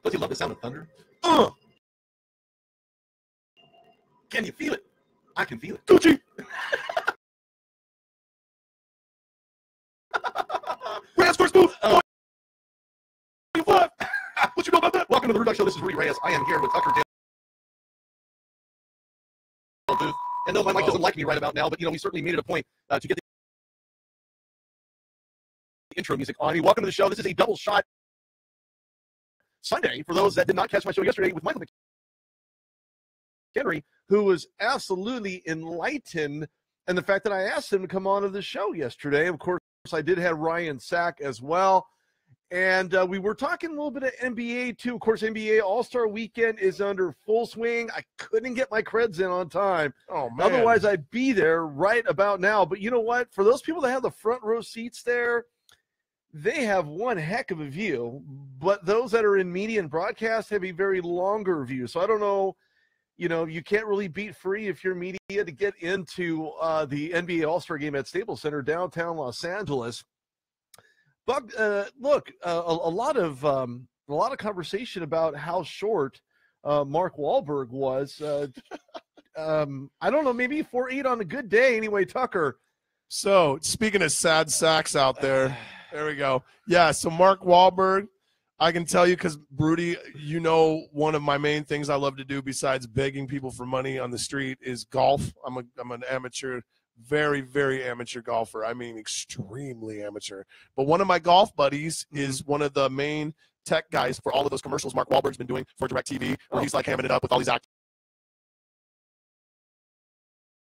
Does he love the sound of thunder? Can you feel it? I can feel it. Gucci. Rams first move. What you know about that? Welcome to the Rudy Reyes Show. This is Rudy Reyes. I am here with Tucker Booth. And no, my mic doesn't like me right about now, but we certainly made it a point to get the intro music on. Welcome to the show. This is a double shot Sunday for those that did not catch my show yesterday with Michael McHenry, who was absolutely enlightened, and the fact that I asked him to come on to the show yesterday. Of course, I did have Ryan Sack as well, and we were talking a little bit of NBA too. Of course, NBA All-Star Weekend is under full swing. I couldn't get my creds in on time. Oh, man. Otherwise, I'd be there right about now. But you know what? For those people that have the front row seats there, they have one heck of a view, but those that are in media and broadcast have a very longer view. So I don't know, you can't really beat free if you're media to get into the NBA All-Star Game at Staples Center, downtown Los Angeles. But look, a lot of conversation about how short Mark Wahlberg was. I don't know, maybe 4'8" on a good day. Anyway, Tucker. So speaking of sad sacks out there. There we go. Yeah, so Mark Wahlberg, I can tell you because, Rudy, one of my main things I love to do besides begging people for money on the street is golf. I'm an amateur, very, very amateur golfer. I mean, extremely amateur. But one of my golf buddies is one of the main tech guys for all of those commercials Mark Wahlberg's been doing for DirecTV, where he's like hamming it up with all these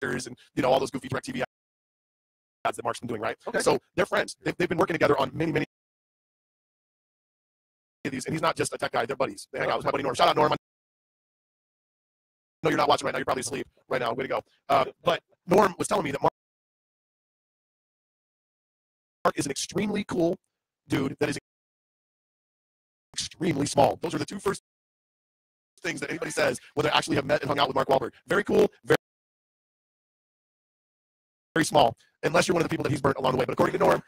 actors and, all those goofy DirecTV that Mark's been doing, right? Okay. So they're friends. They've been working together on many of these, and he's not just a tech guy. They're buddies. They hang out with my buddy Norm. Shout out Norm. I know you're not watching right now. You're probably asleep right now. Way to go. But Norm was telling me that Mark is an extremely cool dude that is extremely small. Those are the two first things that anybody says when they actually have met and hung out with Mark Wahlberg. Very cool, very small, unless you're one of the people that he's burnt along the way. But according to Norm,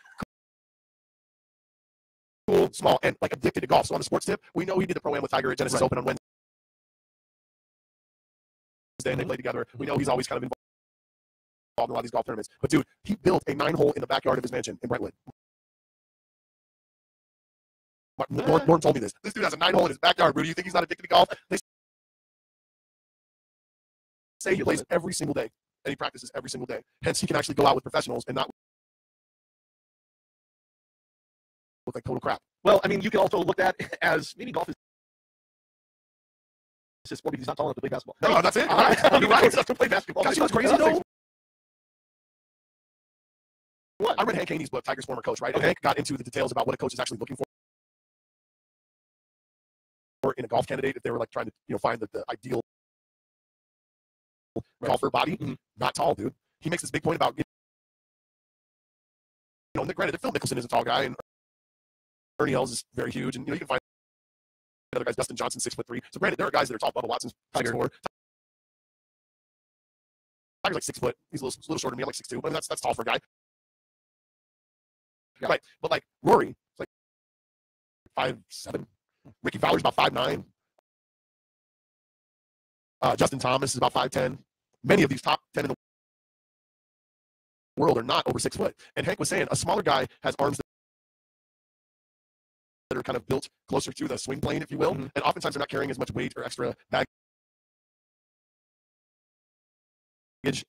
cool, small, and like addicted to golf. So on the sports tip, we know he did the Pro-Am with Tiger at Genesis Open on Wednesday, and they played together. We know he's always kind of involved in a lot of these golf tournaments. But dude, he built a 9-hole in the backyard of his mansion in Brentwood. Norm told me this. This dude has a 9-hole in his backyard. Rudy, you think he's not addicted to golf? They say he plays every single day. And he practices every single day. Hence, he can actually go out with professionals and not look like total crap. Well, I mean, you can also look at it as maybe golf is his sport because he's not tall enough to play basketball. No, that's it. You're right. He doesn't play basketball. Gosh, that's crazy, though. What? I read Hank Haney's book, Tiger's former coach, right? And Hank got into the details about what a coach is actually looking for in a golf candidate if they were like trying to, find the ideal golfer body. Mm-hmm. Not tall, dude. He makes this big point about, granted, Phil Mickelson is a tall guy, and Ernie Els is very huge, and you can find other guys. Dustin Johnson, 6'3". So granted, there are guys that are tall. Bubba Watson's 6'4". Tiger's like 6 foot. He's a little shorter than me. I'm like 6'2", but that's tall for a guy. Yeah. Right, but like Rory, it's like 5'7". Ricky Fowler's about 5'9". Justin Thomas is about 5'10". Many of these top 10 in the world are not over 6 foot. And Hank was saying a smaller guy has arms that are kind of built closer to the swing plane, if you will. Mm-hmm. And oftentimes they're not carrying as much weight or extra baggage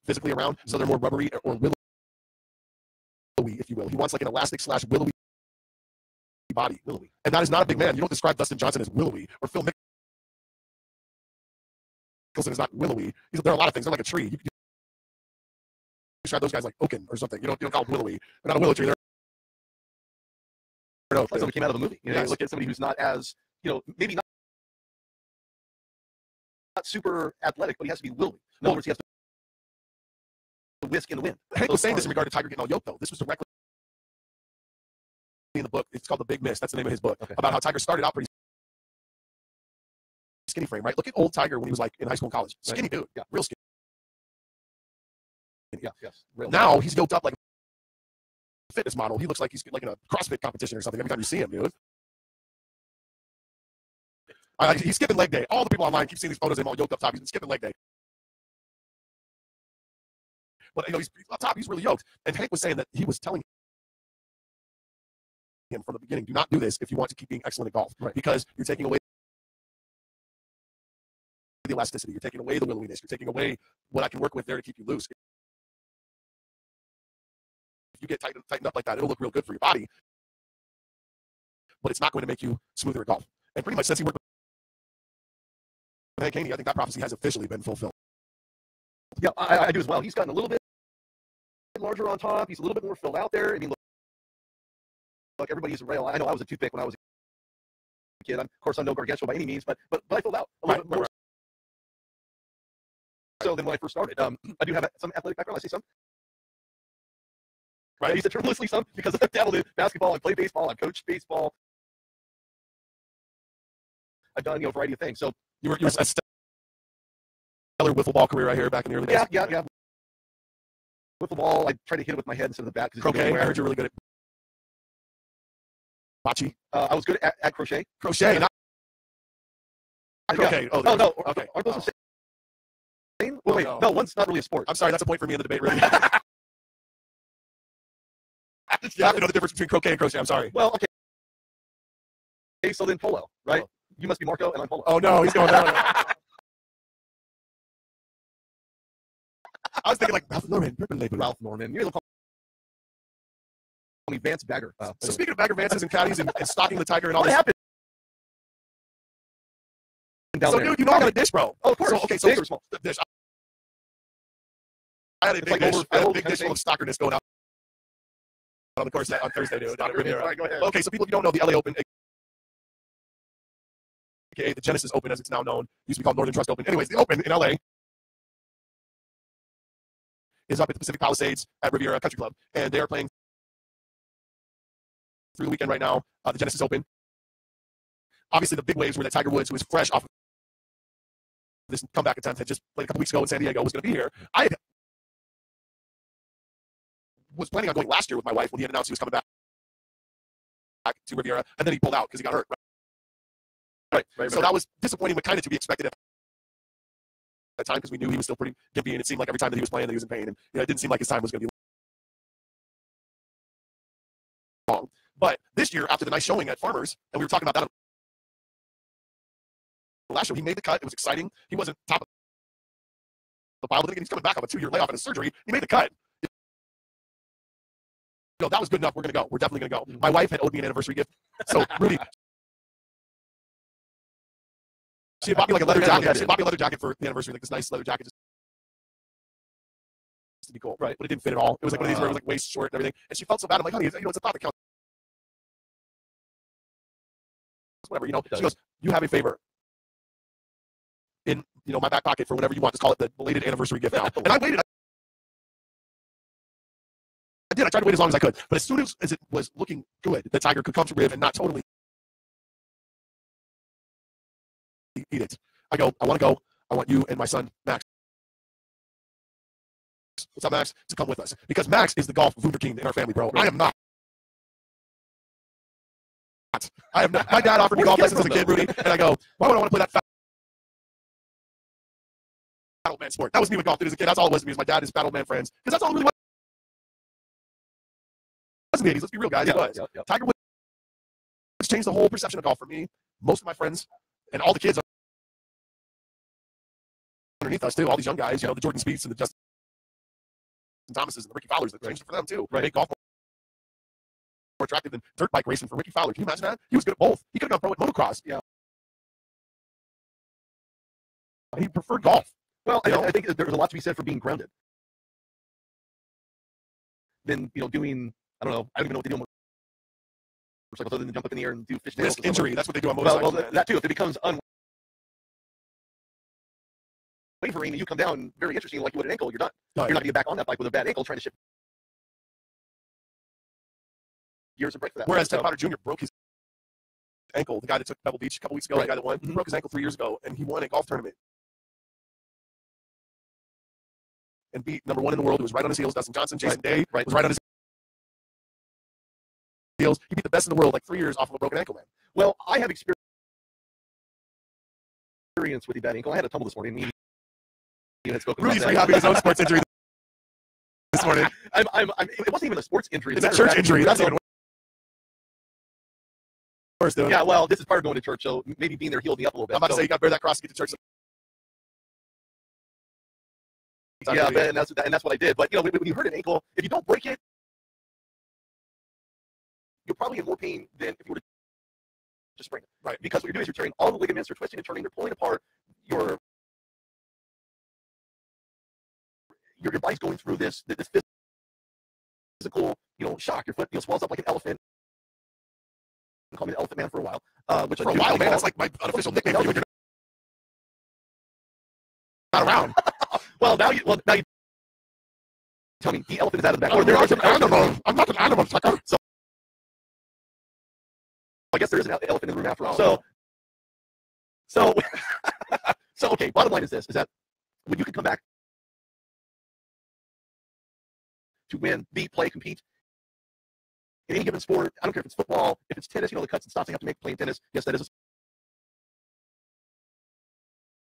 physically around, so they're more rubbery or willowy, if you will. He wants like an elastic / willowy body. Willowy. And that is not a big man. You don't describe Dustin Johnson as willowy, or Phil Mickelson is not willowy. There are a lot of things. They're like a tree. You describe those guys like oaken or something. You don't call them willowy. They're not a willow tree. They're like somebody came out of a movie. You look at somebody who's not as, maybe not super athletic, but he has to be willowy. In other words, he has to whisk in the wind. Hank was saying this in regard to Tiger getting all yoked, though. This was directly in the book. It's called The Big Miss. That's the name of his book. Okay. About how Tiger started out pretty skinny frame, right? Look at old Tiger when he was like in high school and college. Skinny dude. Yeah. Real skinny. Yeah. Yes. Real now nice. He's yoked up like a fitness model. He looks like he's like in a CrossFit competition or something every time you see him, dude. He's skipping leg day. All the people online keep seeing these photos of him all yoked up top. He's been skipping leg day. But he's up top. He's really yoked. And Hank was saying that he was telling him from the beginning, do not do this if you want to keep being excellent at golf, because you're taking away the elasticity. You're taking away the willingness. You're taking away what I can work with there to keep you loose. If you get tightened up like that, it'll look real good for your body, but it's not going to make you smoother at golf. And pretty much since he worked with Hank Haney, I think that prophecy has officially been fulfilled. Yeah, I do as well. He's gotten a little bit larger on top. He's a little bit more filled out there. I mean, look, everybody's a rail. I know I was a toothpick when I was a kid. Of course, I'm no gargantuan by any means, but I filled out a little bit more so than when I first started. I do have some athletic background. I say some. Right. I use it term loosely some because I've dabbled in basketball. I play baseball. I've coached baseball. I've done a variety of things. So you were a stellar wiffle ball career right here back in the early days. Yeah. Wiffle ball. I try to hit it with my head instead of the bat. Croquet. I heard you're really good at bocce. I was good at crochet. Crochet. Not croquet. Oh no. Okay. Aren't those the same? Wait, no, one's not really a sport. I'm sorry, that's a point for me in the debate, really. You have to know the difference between croquet and crochet. I'm sorry. Well, okay. Okay, so then polo, right? Oh. You must be Marco, and I'm polo. Oh no, he's going down. I was thinking like Ralph Norman. You're the call me Vance Bagger. So speaking of Bagger Vances and caddies and stalking the tiger and all what this. Happened? So you know I got a dish, bro. Oh, of course. So, okay, so big or small? Dish. I had a big dish. I had a big dish full of stockerness going out on the course on Thursday, dude. All right, go ahead. Okay, so people, if you don't know, the LA Open, aka the Genesis Open, as it's now known, used to be called Northern Trust Open. Anyways, the Open in LA is up at the Pacific Palisades at Riviera Country Club, and they are playing through the weekend right now. The Genesis Open. Obviously, the big waves were that Tiger Woods, who is fresh off of this comeback attempt, had just played a couple weeks ago in San Diego, was going to be here. I was planning on going last year with my wife when he had announced he was coming back to Riviera, and then he pulled out because he got hurt. Right. So that was disappointing, but kind of to be expected at that time because we knew he was still pretty gimpy, and it seemed like every time that he was playing that he was in pain, and it didn't seem like his time was going to be long. But this year, after the nice showing at Farmers, and we were talking about that on the last show, he made the cut. It was exciting. He wasn't top of the pile, but then again, he's coming back off a 2-year layoff and a surgery. He made the cut. That was good enough. We're going to go. We're definitely going to go. My wife had owed me an anniversary gift. So, Rudy, she had bought me like a leather jacket. She had bought me a leather jacket for the anniversary, like this nice leather jacket just to be cool. Right. But it didn't fit at all. It was like one of these where it was like waist short and everything. And she felt so bad. I'm like, honey, it's a thought that counts. Whatever, She goes, you have a favor in, my back pocket for whatever you want. Just call it the belated anniversary gift now. And I waited. I tried to wait as long as I could, but as soon as it was looking good, the Tiger could come to Riv and not totally eat it. I go, I want to go. I want you and my son, Max. What's up, Max? To come with us. Because Max is the golf wunderkind in our family, bro. I am not. I am not. My dad offered me golf lessons as a kid, Rudy, and I go, why would I want to play that fat old man sport? That was me with golf, dude, as a kid. That's all it was to me, is my dad is fat old man friends. Because that's all it really was. In the 80s, let's be real, guys. It was. Tiger Woods changed the whole perception of golf for me. Most of my friends and all the kids underneath us too. All these young guys, the Jordan Spieths and the Justin Thomases and the Ricky Fowlers, that changed it for them too. Right. Make golf more attractive than dirt bike racing for Ricky Fowler. Can you imagine that? He was good at both. He could have gone pro at motocross. Yeah. He preferred golf. Well, I think there's a lot to be said for being grounded. Then doing. I don't know. I don't even know what they do on motorcycles other than jump up in the air and do fish tails. Risk injury. That's what they do on motorcycles. Well, that too. If it becomes unwavering and you come down very interesting like you would an ankle, you're done. You're not going to get back on that bike with a bad ankle trying to shift gears and break for that. Whereas Ted Potter Jr. broke his ankle. The guy that took Pebble Beach a couple weeks ago, the guy that won, he broke his ankle 3 years ago, and he won a golf tournament. And beat number 1 in the world, who was right on his heels, Dustin Johnson. Jason Day was right on his heels. He beat the best in the world like 3 years off of a broken ankle, man. Well, I have experienced experience with the bad ankle. I had a tumble this morning. Rudy's rehabbing his own sports injury this morning. It wasn't even a sports injury. It's a church injury. That's even worse, dude. Yeah, well, this is part of going to church, so maybe being there healed me up a little bit. I'm about to say, you got to bear that cross to get to church. Yeah, and that's what I did. But, when you hurt an ankle, if you don't break it, you'll probably in more pain than if you were to just sprain it. Right. Because what you're doing is you're tearing all the ligaments, you're twisting and turning, you're pulling apart your body's going through this physical, shock. Your foot, swells up like an elephant. Call me the Elephant Man for a while. Which for a while, man. That's like my unofficial nickname. You're not around. Well, now you tell me the elephant is out of the back. There is an animal. I'm not an animal, sucker. So I guess there is an elephant in the room after all. So okay. Bottom line is this: is that when you can come back to win, beat, play, compete in any given sport, I don't care if it's football, if it's tennis, the cuts and stops they have to make playing tennis. Yes, that is a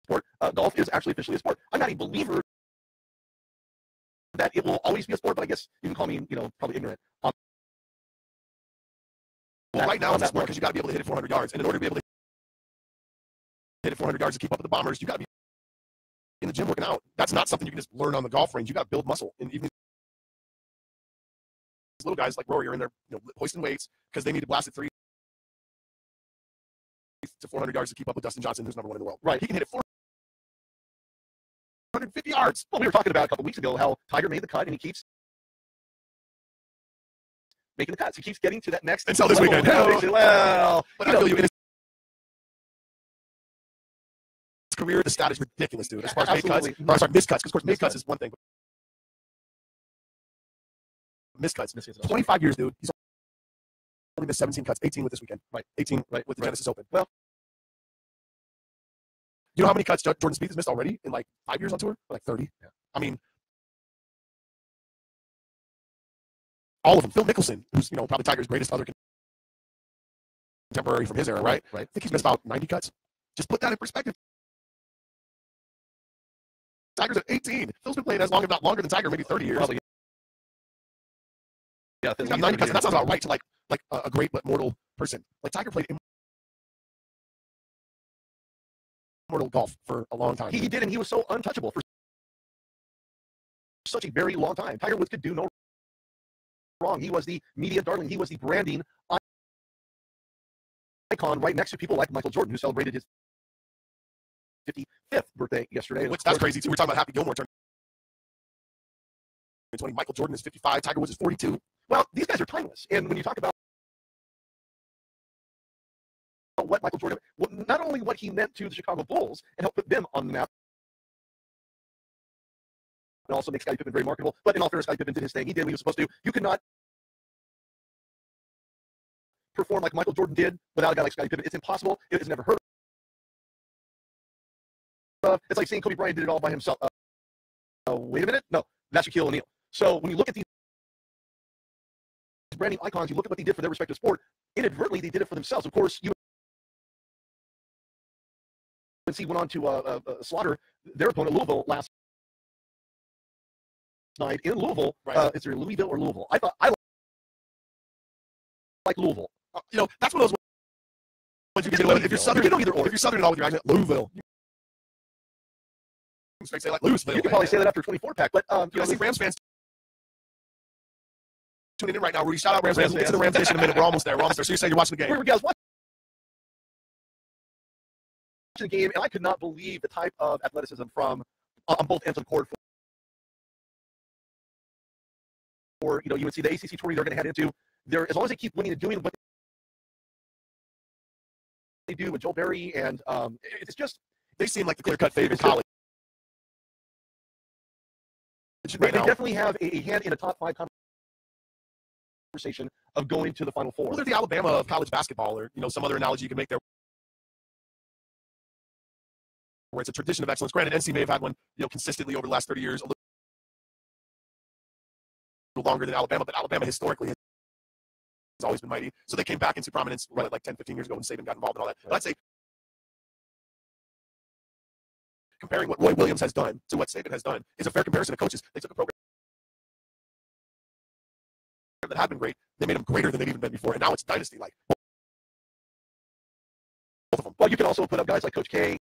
sport. Golf is actually officially a sport. I'm not a believer that it will always be a sport, but I guess you can call me, probably ignorant. Well, right now it's a sport because you got to be able to hit it 400 yards, and in order to be able to hit it 400 yards to keep up with the Bombers, you got to be in the gym working out. That's not something you can just learn on the golf range. You got to build muscle, and even these little guys like Rory are in there, hoisting weights because they need to blast it 3 to 400 yards to keep up with Dustin Johnson, who's number 1 in the world. Right. He can hit it 450 yards. Well, we were talking about a couple weeks ago how Tiger made the cut, and he keeps making the cuts. He keeps getting to that next until this weekend. Well, but I feel you in his career, the stat is ridiculous, dude. As far as made cuts, missed cuts, because of course missed cuts is one thing. Missed cuts. 25 years, dude. He's only missed 17 cuts, 18 with this weekend. Right. 18 with the Genesis Open. Well, you know how many cuts Jordan Spieth has missed already in like 5 years on tour? Like 30. Yeah. I mean, all of them. Phil Mickelson, who's probably Tiger's greatest other contemporary from his era, right? Right. I think he's missed about 90 cuts. Just put that in perspective. Tiger's at 18. Phil's been playing as long, if not longer, than Tiger, maybe 30 years. Probably. Yeah, he's got 90 cuts, and that sounds about right to like a great but mortal person. Like Tiger played immortal golf for a long time. He did, and he was so untouchable for such a very long time. Tiger Woods could do no wrong. He was the media darling. He was the branding icon right next to people like Michael Jordan, who celebrated his 55th birthday yesterday. Which that's crazy too. We're talking about Happy Gilmore turning 20. Michael Jordan is 55. Tiger Woods is 42. Well, these guys are timeless. And when you talk about what Michael Jordan, not only what he meant to the Chicago Bulls and helped put them on the map, it also makes Scottie Pippen very marketable. But in all fairness, Scottie Pippen did his thing. He did what he was supposed to. You could not perform like Michael Jordan did without a guy like Scottie Pippen. It's impossible. It is never heard of. It's like saying Kobe Bryant did it all by himself. Wait a minute. No, that's Shaquille O'Neal. So when you look at these branding icons, you look at what they did for their respective sport. Inadvertently, they did it for themselves. Of course, UNC went on to slaughter their opponent, Louisville, last night in Louisville. Right. Is there Louisville or Louisville? I like Louisville. That's one of those ones you can say, if you're Southern, either or. If you're Southern at all with your accent, Louisville. You can say like Louisville. You can probably say that after a 24-pack, but I see Rams fans tuning in right now. Rudy, shout out Rams fans. We'll get to the Rams Nation in a minute. We're almost there. So you're saying you're watching the game? We're watching the game, and I could not believe the type of athleticism from on both ends of the court for UNC, the ACC tourney they're going to head into. There, as long as they keep winning and doing what they do with Joel Berry, and it's just they seem like the clear-cut favorite college. They definitely have a hand in a top 5 conversation of going to the Final Four. Well, they're the Alabama of college basketball, or some other analogy you can make there, where it's a tradition of excellence. Granted, NC may have had one consistently over the last 30 years, a little longer than Alabama, but Alabama historically has always been mighty. So they came back into prominence like 10, 15 years ago when Saban got involved and all that. But I'd say comparing what Roy Williams has done to what Saban has done is a fair comparison of coaches. They took a program that had been great, they made them greater than they've even been before, and now it's dynasty-like. Both of them. Well, you can also put up guys like Coach K,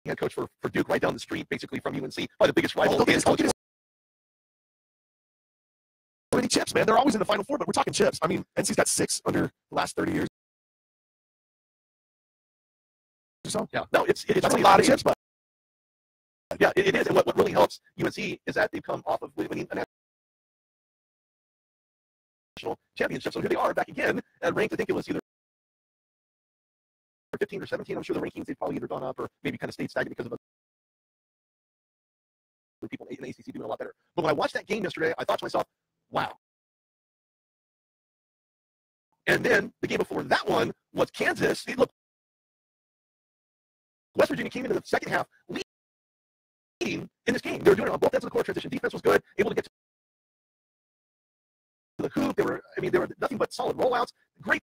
head coach for Duke, right down the street, basically from UNC, by the biggest rival. Chips, man. They're always in the Final Four, but we're talking chips. I mean, NC's got 6 under the last 30 years. So, yeah, no, it's a lot of chips, but yeah, it is. And what really helps UNC is that they've come off of winning a national championship. So here they are back again and ranked. I think it was either 15 or 17. I'm sure the rankings they've probably either gone up or maybe kind of stayed stagnant because of other people in the ACC doing a lot better. But when I watched that game yesterday, I thought to myself, wow. And then the game before that one was Kansas. Look, West Virginia came into the second half leading in this game. They were doing it on both ends of the court. Transition defense was good, able to get to the hoop. They were nothing but solid rollouts, great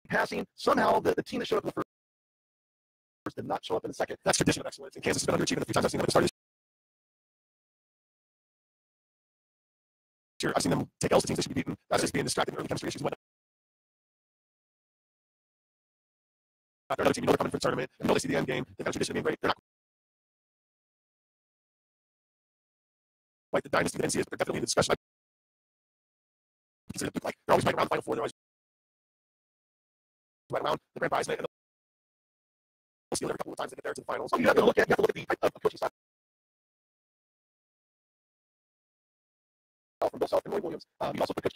passing. Somehow the team that showed up in the first did not show up in the second. That's tradition of excellence. And Kansas has been underachieving a few times. I've seen them start this year. I've seen them take L's to teams they should be beaten. That's just being distracted in early chemistry issues and whatnot. They're another team, they're coming for the tournament. They see the end game. They've got a tradition of being great. They're not like the dynasty that NC is, but they're definitely in the discussion. They're always right around the Final Four. They're always right around the grand prize. They'll steal every couple of times they get there to the finals. So you have to look at the coaching style from Bill Self and Roy Williams. You also put Coach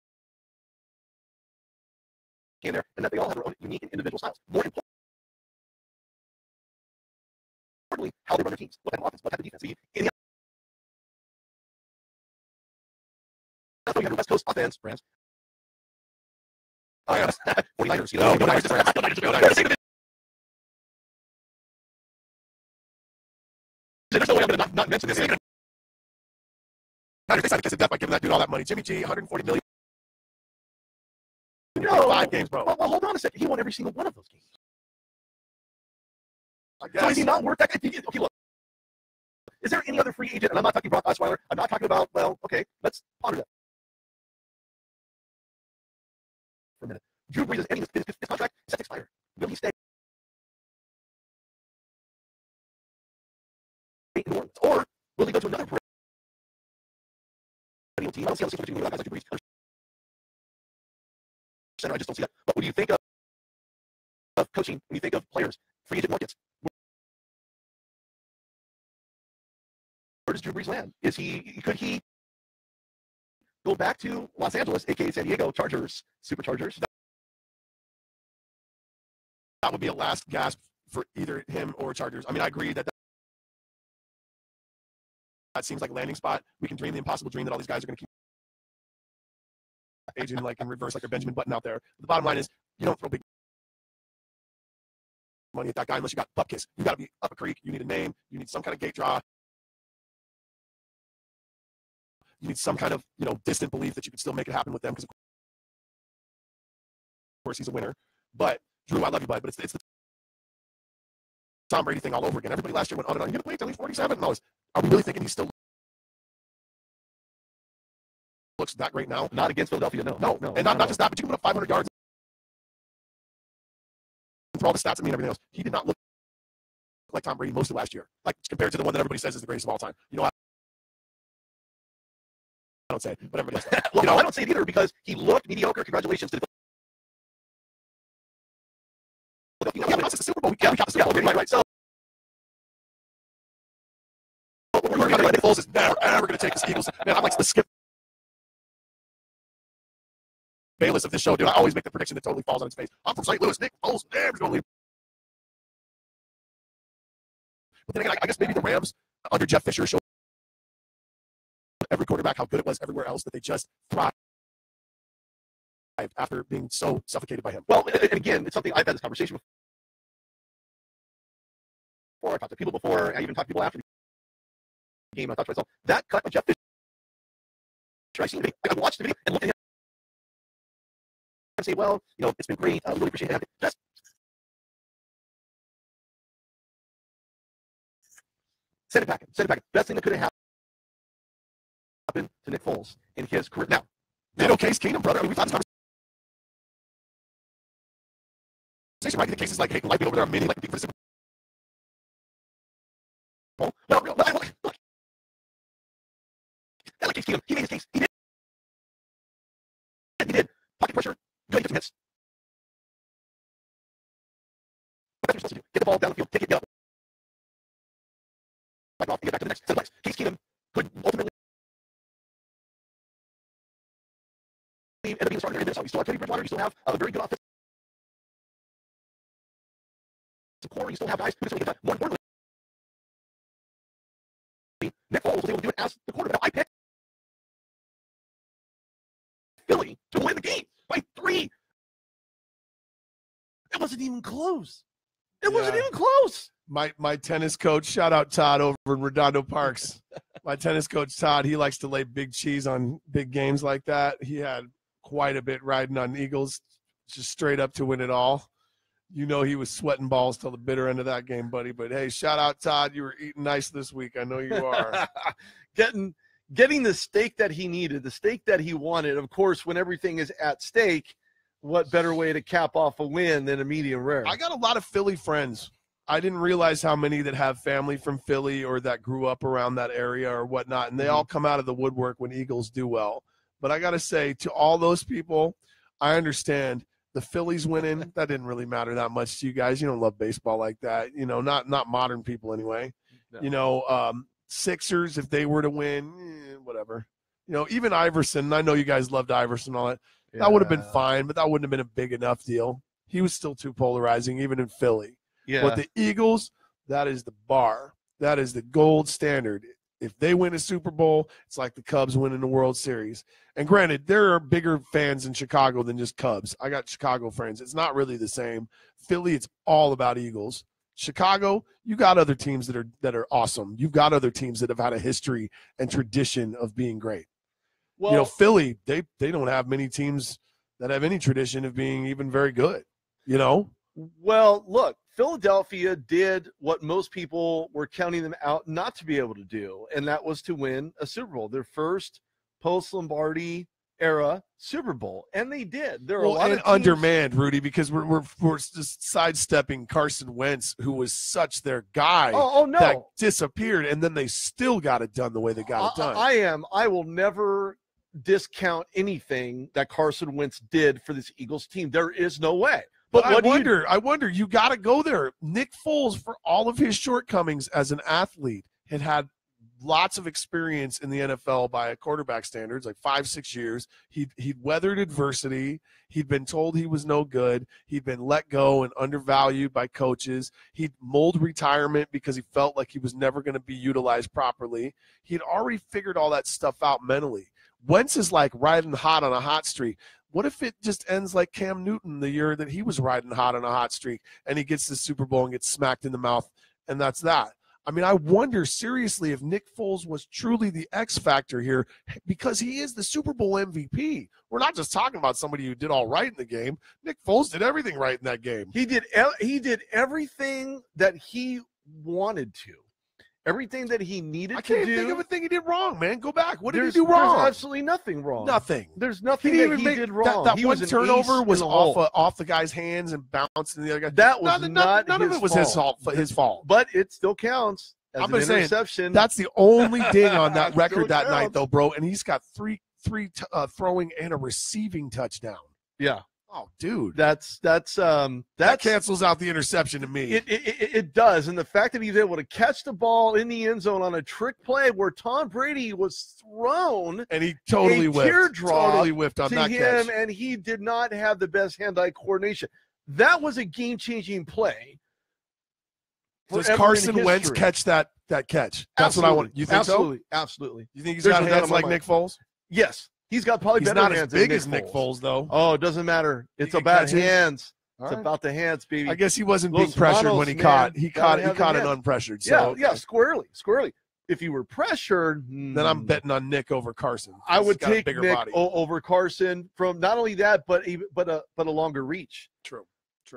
in there, and that they all have their own unique and individual styles. More importantly, how they run their teams, what type of offense, what type of defense. So you have your West Coast offense, Rams. Oh, yeah. 49ers, you know, go Niners. There's no way I'm going to not mention this. Niners, they decided to kiss a death by giving that dude all that money. Jimmy G, $140 million. No, 5 games, bro. Well, hold on a second. He won every single one of those games. I guess. So is he not worth that? Okay, look. Is there any other free agent? And I'm not talking Brock Osweiler. I'm not talking about, well, okay, let's ponder that for a minute. Drew Brees is ending his contract. It's set to expire. Will he stay in New Orleans? Or will he go to another perennial team? I don't see how the between guys like Drew Brees. I just don't see that. But when you think of coaching, when you think of players, free agent markets, where does Drew Brees land? Could he go back to Los Angeles, aka San Diego Chargers, Superchargers? That would be a last gasp for either him or Chargers. I mean, I agree that seems like a landing spot. We can dream the impossible dream that all these guys are going to keep aging like in reverse, like a Benjamin Button out there. But the bottom line is, you don't throw big money at that guy unless you got bupkis. You got to be up a creek. You need a name. You need some kind of gate draw. You need some kind of, distant belief that you could still make it happen with them because, of course, he's a winner. But, Drew, I love you, bud, but it's the Tom Brady thing all over again. Everybody last year went on and on. You're going to wait till he's 47? No, are we really thinking he still looks that great now? Not against Philadelphia, no. And not just that, but you can put up 500 yards and throw all the stats at me and everything else. He did not look like Tom Brady most of last year, like compared to the one that everybody says is the greatest of all time. I don't say it, but everybody else. Well, I don't say it either because he looked mediocre. Congratulations to the Philadelphia. It's the Super Bowl. We got the Super Bowl, right? So we're going to Nick Foles is never, ever going to take the Eagles. Man, I'm like the Skip Bayless of this show, dude. I always make the prediction that totally falls on its face. I'm from St. Louis. Nick Foles never going to leave. But then again, I guess maybe the Rams under Jeff Fisher showed every quarterback how good it was everywhere else that they just thrived after being so suffocated by him. Well, and again, it's something I've had this conversation before. I talked to people before. I even talked to people after the game. I thought to myself, that cut by Jeff Fisher, I watched the video and looked at him and say, well, it's been great. I really appreciate it. Just Send it back. Send it back. Best thing that could have happened to Nick Foles in his career. Now, did Case Keenum, brother? I mean, we've had this conversation, right? The cases like, hey, like over there, many like for the Super Bowl. No, look. That like Case Keenum, he made his case. He did. Pocket pressure. Good, get some hits. What you're supposed to do? Get the ball down the field, take it, get up. Right off, and get back to the next set of plays. Case Keenum could ultimately end up being a starter in Minnesota. You still have Teddy Bridgewater. You still have a very good offensive core. You still have guys who can certainly get that. More importantly, Nick Foles was able to do it as the quarterback. I picked Philly to win the game by 3. It wasn't even close. It wasn't even close. My tennis coach, shout out Todd over in Redondo Parks. My tennis coach, Todd, he likes to lay big cheese on big games like that. He had quite a bit riding on Eagles, just straight up to win it all. You know he was sweating balls till the bitter end of that game, buddy. But, hey, shout out, Todd. You were eating nice this week. I know you are. Getting the steak that he needed, the steak that he wanted. Of course, when everything is at stake, what better way to cap off a win than a medium rare? I got a lot of Philly friends. I didn't realize how many that have family from Philly or that grew up around that area or whatnot, and they all come out of the woodwork when Eagles do well. But I got to say, to all those people, I understand the Phillies winning. That didn't really matter that much to you guys. You don't love baseball like that. You know, not modern people anyway. No. You know, Sixers, if they were to win, whatever. You know, even Iverson, I know you guys loved Iverson and all that. Yeah. That would have been fine, but that wouldn't have been a big enough deal. He was still too polarizing, even in Philly. Yeah. But the Eagles, that is the bar. That is the gold standard. If they win a Super Bowl, it's like the Cubs winning the World Series. And granted, there are bigger fans in Chicago than just Cubs. I got Chicago friends. It's not really the same. Philly, it's all about Eagles. Chicago, you got other teams that are awesome. You've got other teams that have had a history and tradition of being great. Well, you know, Philly, they don't have many teams that have any tradition of being even very good, you know? Well, look, Philadelphia did what most people were counting them out not to be able to do, and that was to win a Super Bowl, their first post-Lombardi era Super Bowl, and they did. There are a lot of teams undermanned, Rudy, because we're just sidestepping Carson Wentz, who was such their guy that disappeared, and then they still got it done the way they got it done. I will never discount anything that Carson Wentz did for this Eagles team. There is no way. But I wonder, you got to go there. Nick Foles, for all of his shortcomings as an athlete, had lots of experience in the NFL by quarterback standards, like 5-6 years. He'd weathered adversity. He'd been told he was no good. He'd been let go and undervalued by coaches. He'd mulled retirement because he felt like he was never going to be utilized properly. He'd already figured all that stuff out mentally. Wentz is like riding hot on a hot streak. What if it just ends like Cam Newton the year that he was riding hot on a hot streak and he gets the Super Bowl and gets smacked in the mouth, and that's that? I mean, I wonder seriously if Nick Foles was truly the X factor here, because he is the Super Bowl MVP. We're not just talking about somebody who did all right in the game. Nick Foles did everything right in that game. He did everything that he wanted to. Everything that he needed to do. I can't think of a thing he did wrong, man. Go back. What did he do wrong? There's absolutely nothing wrong. Nothing. There's nothing he did wrong. That one turnover was off the guy's hands and bounced in the other guy. That was none of it was his fault. But it still counts as an interception. That's the only ding on that record that night, though, bro. And he's got three throwing and a receiving touchdown. Yeah. Oh, dude, that cancels out the interception to me. It does, and the fact that he's able to catch the ball in the end zone on a trick play where Tom Brady was thrown, and he totally whiffed on that catch, and he did not have the best hand-eye coordination. That was a game-changing play. Does Carson Wentz catch that catch? That's what I want. You think so? Absolutely. You think he's got hands like Nick Foles? Yes. He's got probably better hands. He's not as big as Nick Foles, though. Oh, it doesn't matter. It's about hands. It's about the hands, baby. I guess he wasn't being pressured when he caught. He caught it unpressured. So, yeah, squarely. If he were pressured, then I'm betting on Nick over Carson. I would take Nick over Carson from not only that, but a longer reach. True.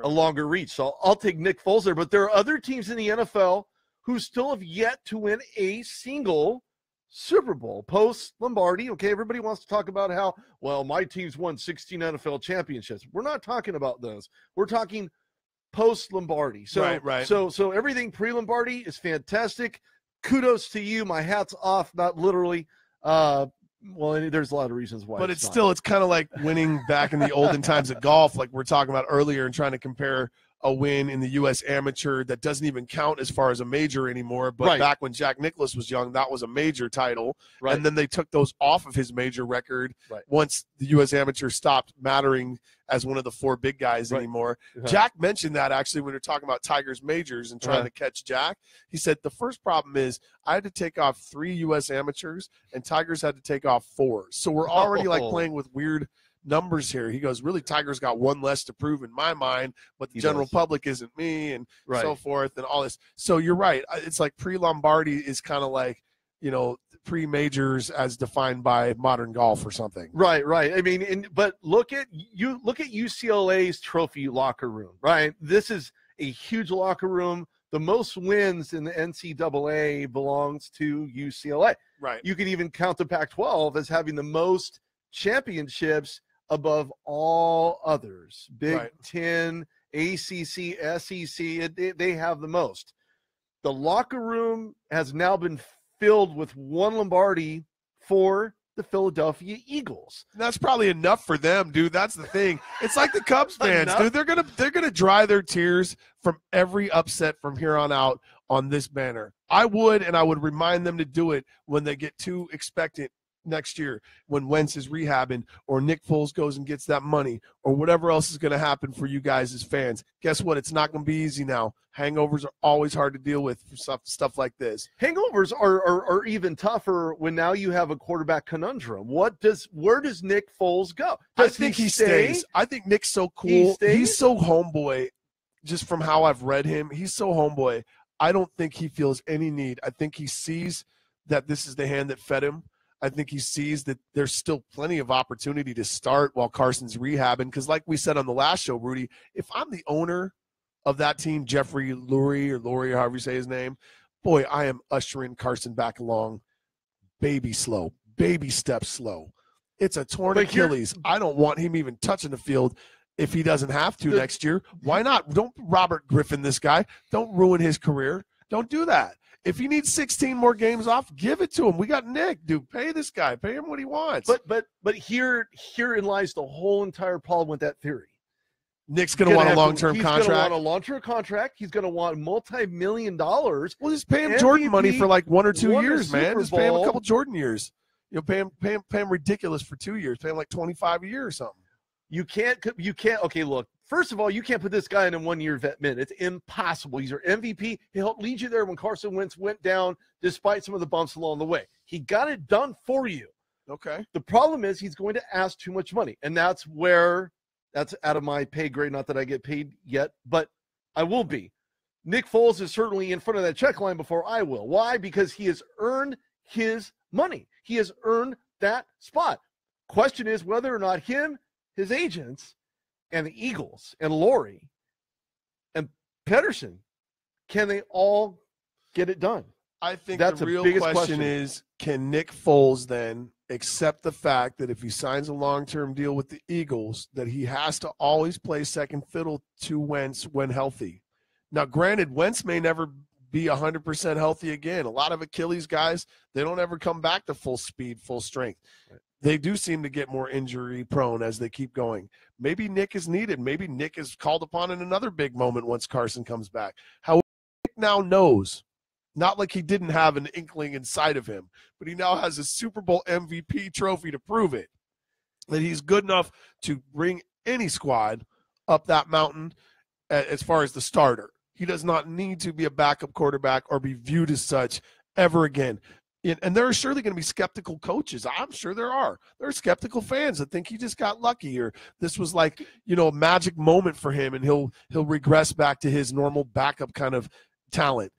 A longer reach. So I'll take Nick Foles there. But there are other teams in the NFL who still have yet to win a single Super Bowl post Lombardi. Okay, everybody wants to talk about how, well, my team's won 16 NFL championships. We're not talking about those. We're talking post Lombardi. So, right. So everything pre Lombardi is fantastic. Kudos to you. My hat's off, not literally. Well, there's a lot of reasons why. But it's kind of like winning back in the olden times of golf, like we're talking about earlier, and trying to compare a win in the U.S. Amateur that doesn't even count as far as a major anymore. But back when Jack Nicklaus was young, that was a major title. Right. And then they took those off of his major record once the U.S. Amateur stopped mattering as one of the 4 big guys anymore. Jack mentioned that actually when we were talking about Tiger's majors and trying to catch Jack. He said the first problem is I had to take off 3 U.S. amateurs and Tiger's had to take off 4. So we're already like playing with weird numbers here. He goes, really, Tiger's got 1 less to prove in my mind, but the general public isn't me, and so forth and all this. So you're right. It's like pre-Lombardi is kind of like, pre-majors as defined by modern golf or something. Right. I mean, but look at UCLA's trophy locker room, right? This is a huge locker room. The most wins in the NCAA belongs to UCLA. Right. You can even count the Pac-12 as having the most championships above all others. Big Ten, ACC, SEC, they have the most. The locker room has now been filled with 1 Lombardi for the Philadelphia Eagles. That's probably enough for them, dude. That's the thing. It's like the Cubs fans, dude. They're gonna dry their tears from every upset from here on out on this banner. I would remind them to do it when they get too expectant next year, when Wentz is rehabbing or Nick Foles goes and gets that money or whatever else is going to happen for you guys as fans. Guess what? It's not going to be easy now. Hangovers are always hard to deal with for stuff like this. Hangovers are even tougher when now you have a quarterback conundrum. Where does Nick Foles go? I think he stays. I think Nick's so cool. He's so homeboy, just from how I've read him. He's so homeboy. I don't think he feels any need. I think he sees that this is the hand that fed him. I think he sees that there's still plenty of opportunity to start while Carson's rehabbing. Because like we said on the last show, Rudy, if I'm the owner of that team, Jeffrey Lurie or however you say his name, boy, I am ushering Carson back along baby steps slow. It's a torn Achilles. I don't want him even touching the field if he doesn't have to next year. Why not? Don't Robert Griffin this guy. Don't ruin his career. Don't do that. If he needs 16 more games off, give it to him. We got Nick, dude. Pay this guy. Pay him what he wants. But herein lies the whole entire problem with that theory. Nick's going to want a long-term contract. He's going to want a long-term contract. He's going to want multi-million-dollars. Well, just pay him MVP, Jordan money for like 1 or 2 years, man. Just pay him a couple Jordan years. Pay him ridiculous for 2 years. Pay him like 25 a year or something. You can't. Okay, look. First of all, you can't put this guy in a 1-year vet min. It's impossible. He's your MVP. He helped lead you there when Carson Wentz went down, despite some of the bumps along the way. He got it done for you. Okay. The problem is he's going to ask too much money, and that's out of my pay grade. Not that I get paid yet, but I will be. Nick Foles is certainly in front of that check line before I will. Why? Because he has earned his money. He has earned that spot. Question is whether or not his agents, and the Eagles, and Laurie, and Pedersen, can they all get it done? I think that's the real question is, can Nick Foles then accept the fact that if he signs a long-term deal with the Eagles, that he has to always play second fiddle to Wentz when healthy? Now, granted, Wentz may never be 100% healthy again. A lot of Achilles guys, they don't ever come back to full speed, full strength. Right. They do seem to get more injury prone as they keep going. Maybe Nick is needed. Maybe Nick is called upon in another big moment once Carson comes back. However, Nick now knows, not like he didn't have an inkling inside of him, but he now has a Super Bowl MVP trophy to prove it, that he's good enough to bring any squad up that mountain as far as the starter. He does not need to be a backup quarterback or be viewed as such ever again. And there are surely going to be skeptical coaches. I'm sure there are. There are skeptical fans that think he just got lucky, or this was like, a magic moment for him, and he'll regress back to his normal backup kind of talent,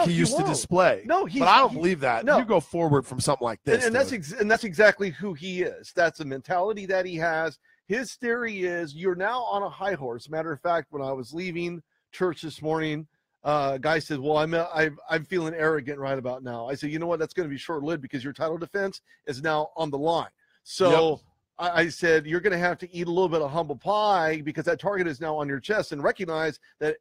he used to display. But I don't believe that. No. You go forward from something like this, and that's exactly who he is. That's the mentality that he has. His theory is you're now on a high horse. Matter of fact, when I was leaving church this morning, Guy said, well, I'm feeling arrogant right about now. I said, you know what? That's going to be short-lived because your title defense is now on the line. So Yep. I said, you're going to have to eat a little bit of humble pie because that target is now on your chest, and recognize that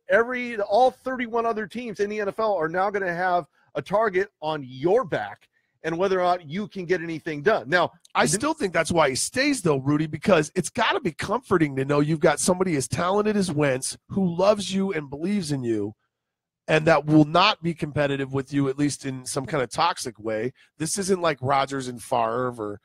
all 31 other teams in the NFL are now going to have a target on your back and whether or not you can get anything done. Now, I still think that's why he stays, though, Rudy, because it's got to be comforting to know you've got somebody as talented as Wentz who loves you and believes in you, and that will not be competitive with you, at least in some kind of toxic way. This isn't like Rodgers and Favre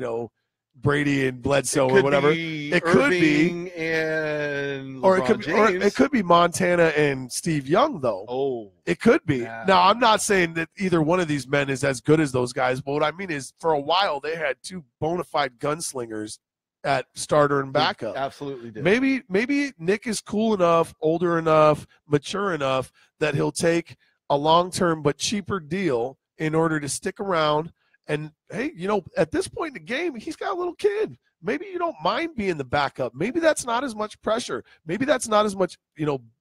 or, Brady and Bledsoe or whatever. It could be, and or James. it could be Montana and Steve Young, though. Oh, it could be. yeah. Now, I'm not saying that either one of these men is as good as those guys, but what I mean is, for a while they had two bona fide gunslingers at starter and backup. Absolutely did. Maybe Nick is cool enough, older enough, mature enough that he'll take a long-term but cheaper deal in order to stick around. And, hey, at this point in the game, he's got a little kid. Maybe you don't mind being the backup. Maybe that's not as much pressure. Maybe that's not as much,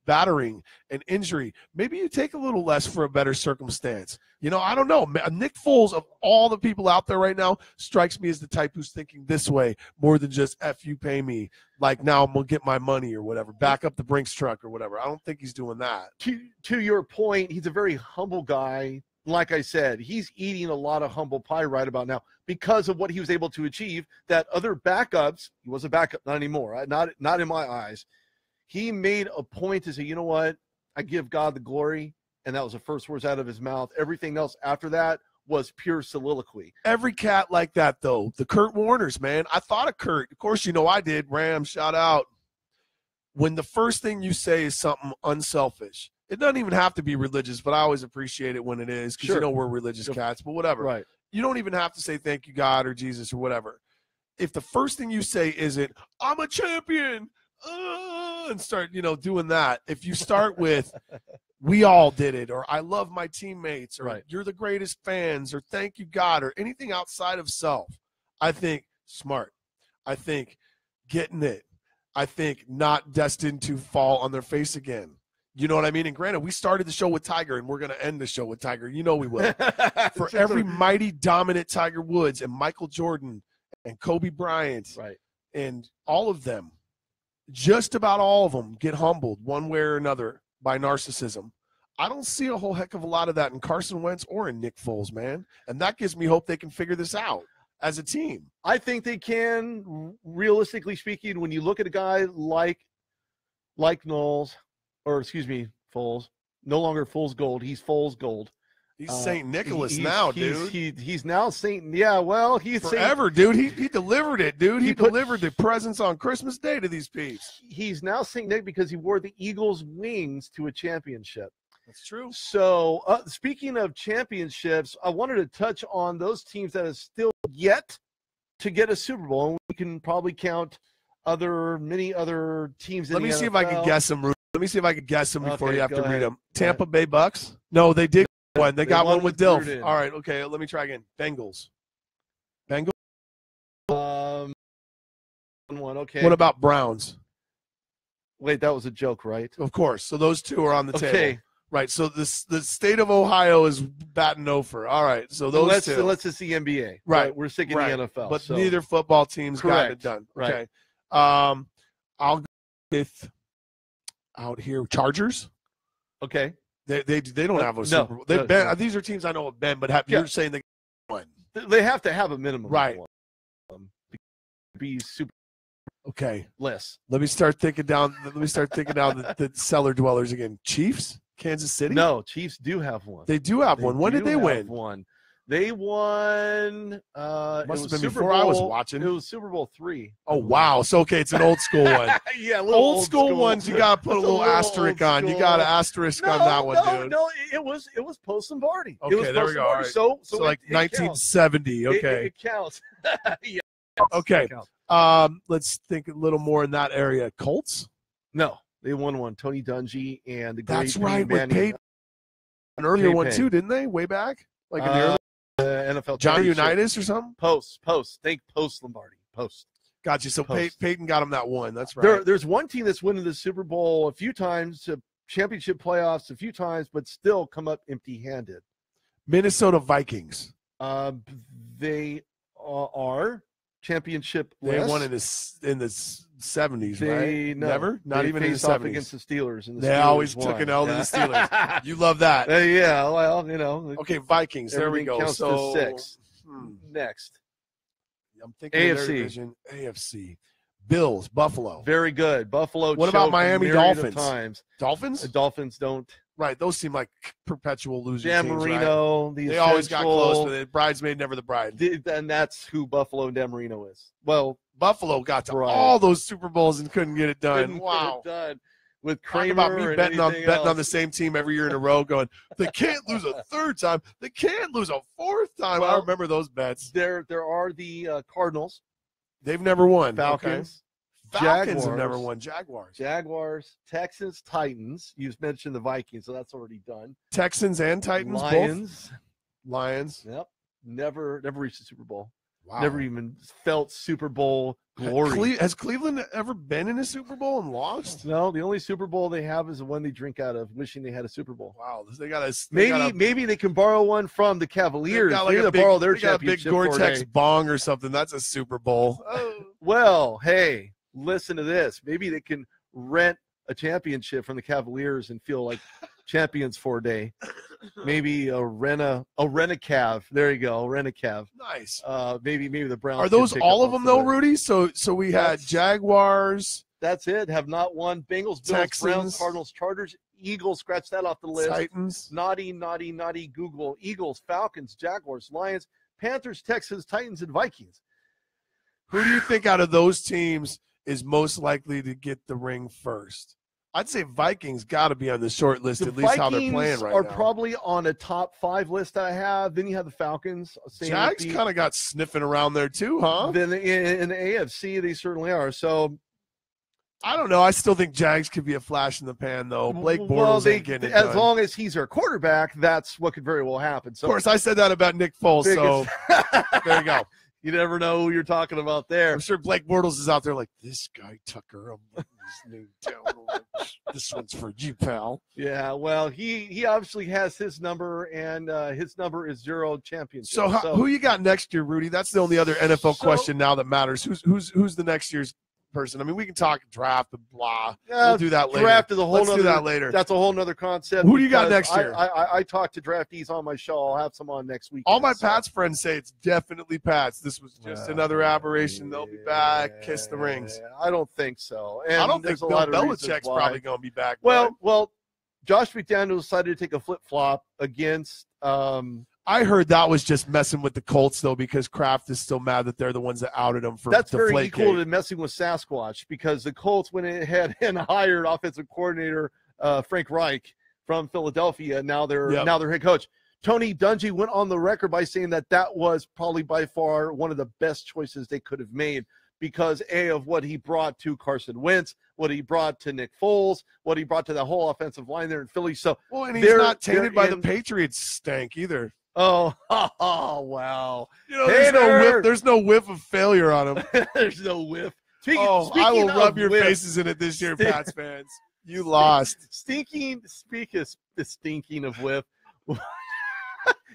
battering and injury. Maybe you take a little less for a better circumstance. I don't know. Nick Foles, of all the people out there right now, strikes me as the type who's thinking this way more than just F you pay me. Like, now I'm going to get my money or whatever. Back up the Brinks truck or whatever. I don't think he's doing that. To your point, he's a very humble guy. Like I said, he's eating a lot of humble pie right about now because of what he was able to achieve that other backups, he was a backup, not anymore, right? Not in my eyes. He made a point to say, you know what? I give God the glory. And that was the first words out of his mouth. Everything else after that was pure soliloquy. Every cat like that, though. The Kurt Warners, man. I thought of Kurt. Of course, I did. Ram, shout out. When the first thing you say is something unselfish, it doesn't even have to be religious, but I always appreciate it when it is because sure. We're religious cats, but whatever. Right. You don't even have to say thank you, God, or Jesus, or whatever. If the first thing you say isn't, I'm a champion, and start, doing that. If you start with, we all did it, or I love my teammates, or right. You're the greatest fans, or thank you, God, or anything outside of self, I think smart. I think getting it. I think not destined to fall on their face again. You know what I mean? And granted, we started the show with Tiger, and we're going to end the show with Tiger. We will. For every mighty, dominant Tiger Woods and Michael Jordan and Kobe Bryant, right, and all of them, just about all of them get humbled one way or another by narcissism. I don't see a whole heck of a lot of that in Carson Wentz or in Nick Foles, man. And that gives me hope they can figure this out as a team. I think they can, realistically speaking, when you look at a guy like Knowles, or excuse me, Foles, no longer Foles Gold. He's Foles Gold. He's St. Nicholas now, dude. He's now St. Yeah, well, he's forever, dude. He delivered it, dude. He delivered the presents on Christmas Day to these peeps. He's now St. Nick because he wore the Eagles' wings to a championship. That's true. So, speaking of championships, I wanted to touch on those teams that have still yet to get a Super Bowl. And we can probably count many other teams in the NFL. Let me see if I can guess them, Rudy. Let me see if I can guess them before you have to read them. Tampa Bay Bucks? No, they did one. They got one with Dilf. All right, okay, let me try again. Bengals. One, okay. What about Browns? Wait, that was a joke, right? Of course. So those two are on the okay. table. Right, so the state of Ohio is batting over. All right, so those two. Let's just the NBA. Right. We're sticking the NFL. But neither football team's got it done. Right. Okay. I'll go with out here Chargers. Okay. They don't have a Super Bowl. They've been. These are teams I know have been, but you're saying they won. They have to have a minimum. Right. Be super. Okay. Less. Let me start thinking down the cellar dwellers again. Chiefs? Kansas City? No, Chiefs do have one. They do have one. When did they win? One. They won. Must have been before I was watching. It was Super Bowl III. Oh wow! So okay, it's an old school one. Yeah, old school ones. You gotta put a little asterisk on. You got an asterisk on that one, dude. No, it was post Lombardi. Okay, there we go. Right. So like 1970. Okay, it counts. Yeah. Okay. Let's think a little more in that area. Colts? No, they won one. Tony Dungy and the great That's right. Manning. With Peyton. An earlier one too, didn't they? Way back, like in the early NFL. Johnny Unitas or something. Post. Think post Lombardi. Post. Gotcha. So Peyton got him that one. That's right. There's one team that's winning the Super Bowl a few times. championship playoffs a few times, but still come up empty-handed. Minnesota Vikings. They are championship. They less. won in the 70s, They right? no, Never, not they even in the faced off 70s. against the Steelers, and the They Steelers always won. took an L to the Yeah. Steelers. You love that. Yeah, well, you know. Okay, Vikings. There we everything go. Counts So to 6. Next, I'm thinking of their AFC. division. AFC. Bills, Buffalo. very good. Buffalo. What about choked a Miami myriad of Dolphins? Times. Dolphins? The Dolphins don't. Right. Those seem like perpetual losing Dan teams, right? Marino. The They always got close essential- with it. Bridesmaid, never the bride. And that's who Buffalo and Dan Marino is. Well, Buffalo got to Right. all those Super Bowls and couldn't get it done. couldn't get Wow. it done with Talk Kramer about me and betting on anything the same team every year in a row, going, they can't lose a third time. They can't lose a fourth time. I Well, remember those bets. There are the Cardinals, They've never won. Falcons, Okay. Falcons have Jaguars. never won. Jaguars. Texans, Titans. You mentioned the Vikings, so that's already done. Texans and Titans Lions. both. Lions. Yep. Never reached the Super Bowl. Wow. Never even felt Super Bowl glory. Has Cleveland ever been in a Super Bowl and lost? No, the only Super Bowl they have is the one they drink out of, wishing they had a Super Bowl. Wow. They got a Maybe they can borrow one from the Cavaliers. got like Maybe a they'll borrow their they got a big championship for a Gore-Tex day. bong or something. That's a Super Bowl. Well, hey, listen to this. Maybe they can rent a championship from the Cavaliers and feel like champions for a day. Maybe a Rent-A-Cav. There you go, Rent-A-Cav. Nice. Maybe the Browns. Are can those pick all up of them off though, the- Rudy? So we had That's- Jaguars, That's it. Have not won. Bengals, Bills, Texans. Browns, Cardinals, Chargers, Eagles. Scratch that off the list. Titans. Naughty Google. Eagles, Falcons, Jaguars, Lions, Panthers, Texans, Titans, and Vikings. Who do you think out of those teams is most likely to get the ring first? I'd say Vikings got to be on the short list, The at least how they're Vikings playing right are now. probably on a top 5 list I have. Then you have the Falcons. Jags kind of got sniffing around there too, huh? Then in the AFC, they certainly are. So I don't know. I still think Jags could be a flash in the pan, though. Blake well, Bortles ain't getting it as done. long as he's our quarterback, that's what could very well happen. So Of course, I said that about Nick Foles, so there you go. You never know who you're talking about there. I'm sure Blake Bortles is out there like, this guy, Tucker, I'm letting this new down. This one's for you, pal. Yeah, well, he obviously has his number, and his number is 0 championship. So, who you got next year, Rudy? That's the only other NFL question now that matters. Who's the next year's person? I mean, we can talk draft and blah. We'll do that later. Draft is a whole Let's nother, do that later. That's a whole nother concept. Who do you got because next year? I talk to draftees on my show. I'll have some on next week. All my Pats friends say it's definitely Pats. This was just another aberration. They'll be back. Kiss the rings. I don't think so. And I don't think there's a Bill lot of reasons Belichick's why. probably going to be back. Well, Josh McDaniels decided to take a flip-flop against I heard that was just messing with the Colts, though, because Kraft is still mad that they're the ones that outed him for that's very Deflategate. equal to messing with Sasquatch, because the Colts went ahead and hired offensive coordinator Frank Reich from Philadelphia. Now they're head coach. Tony Dungy went on the record by saying that was probably by far one of the best choices they could have made, because of what he brought to Carson Wentz, what he brought to Nick Foles, what he brought to the whole offensive line there in Philly. So and he's not tainted by the Patriots stank either. Oh, wow. There's no whiff of failure on him. There's no whiff. I will rub your faces in it this year, Pats fans. You lost. Speaking of whiff,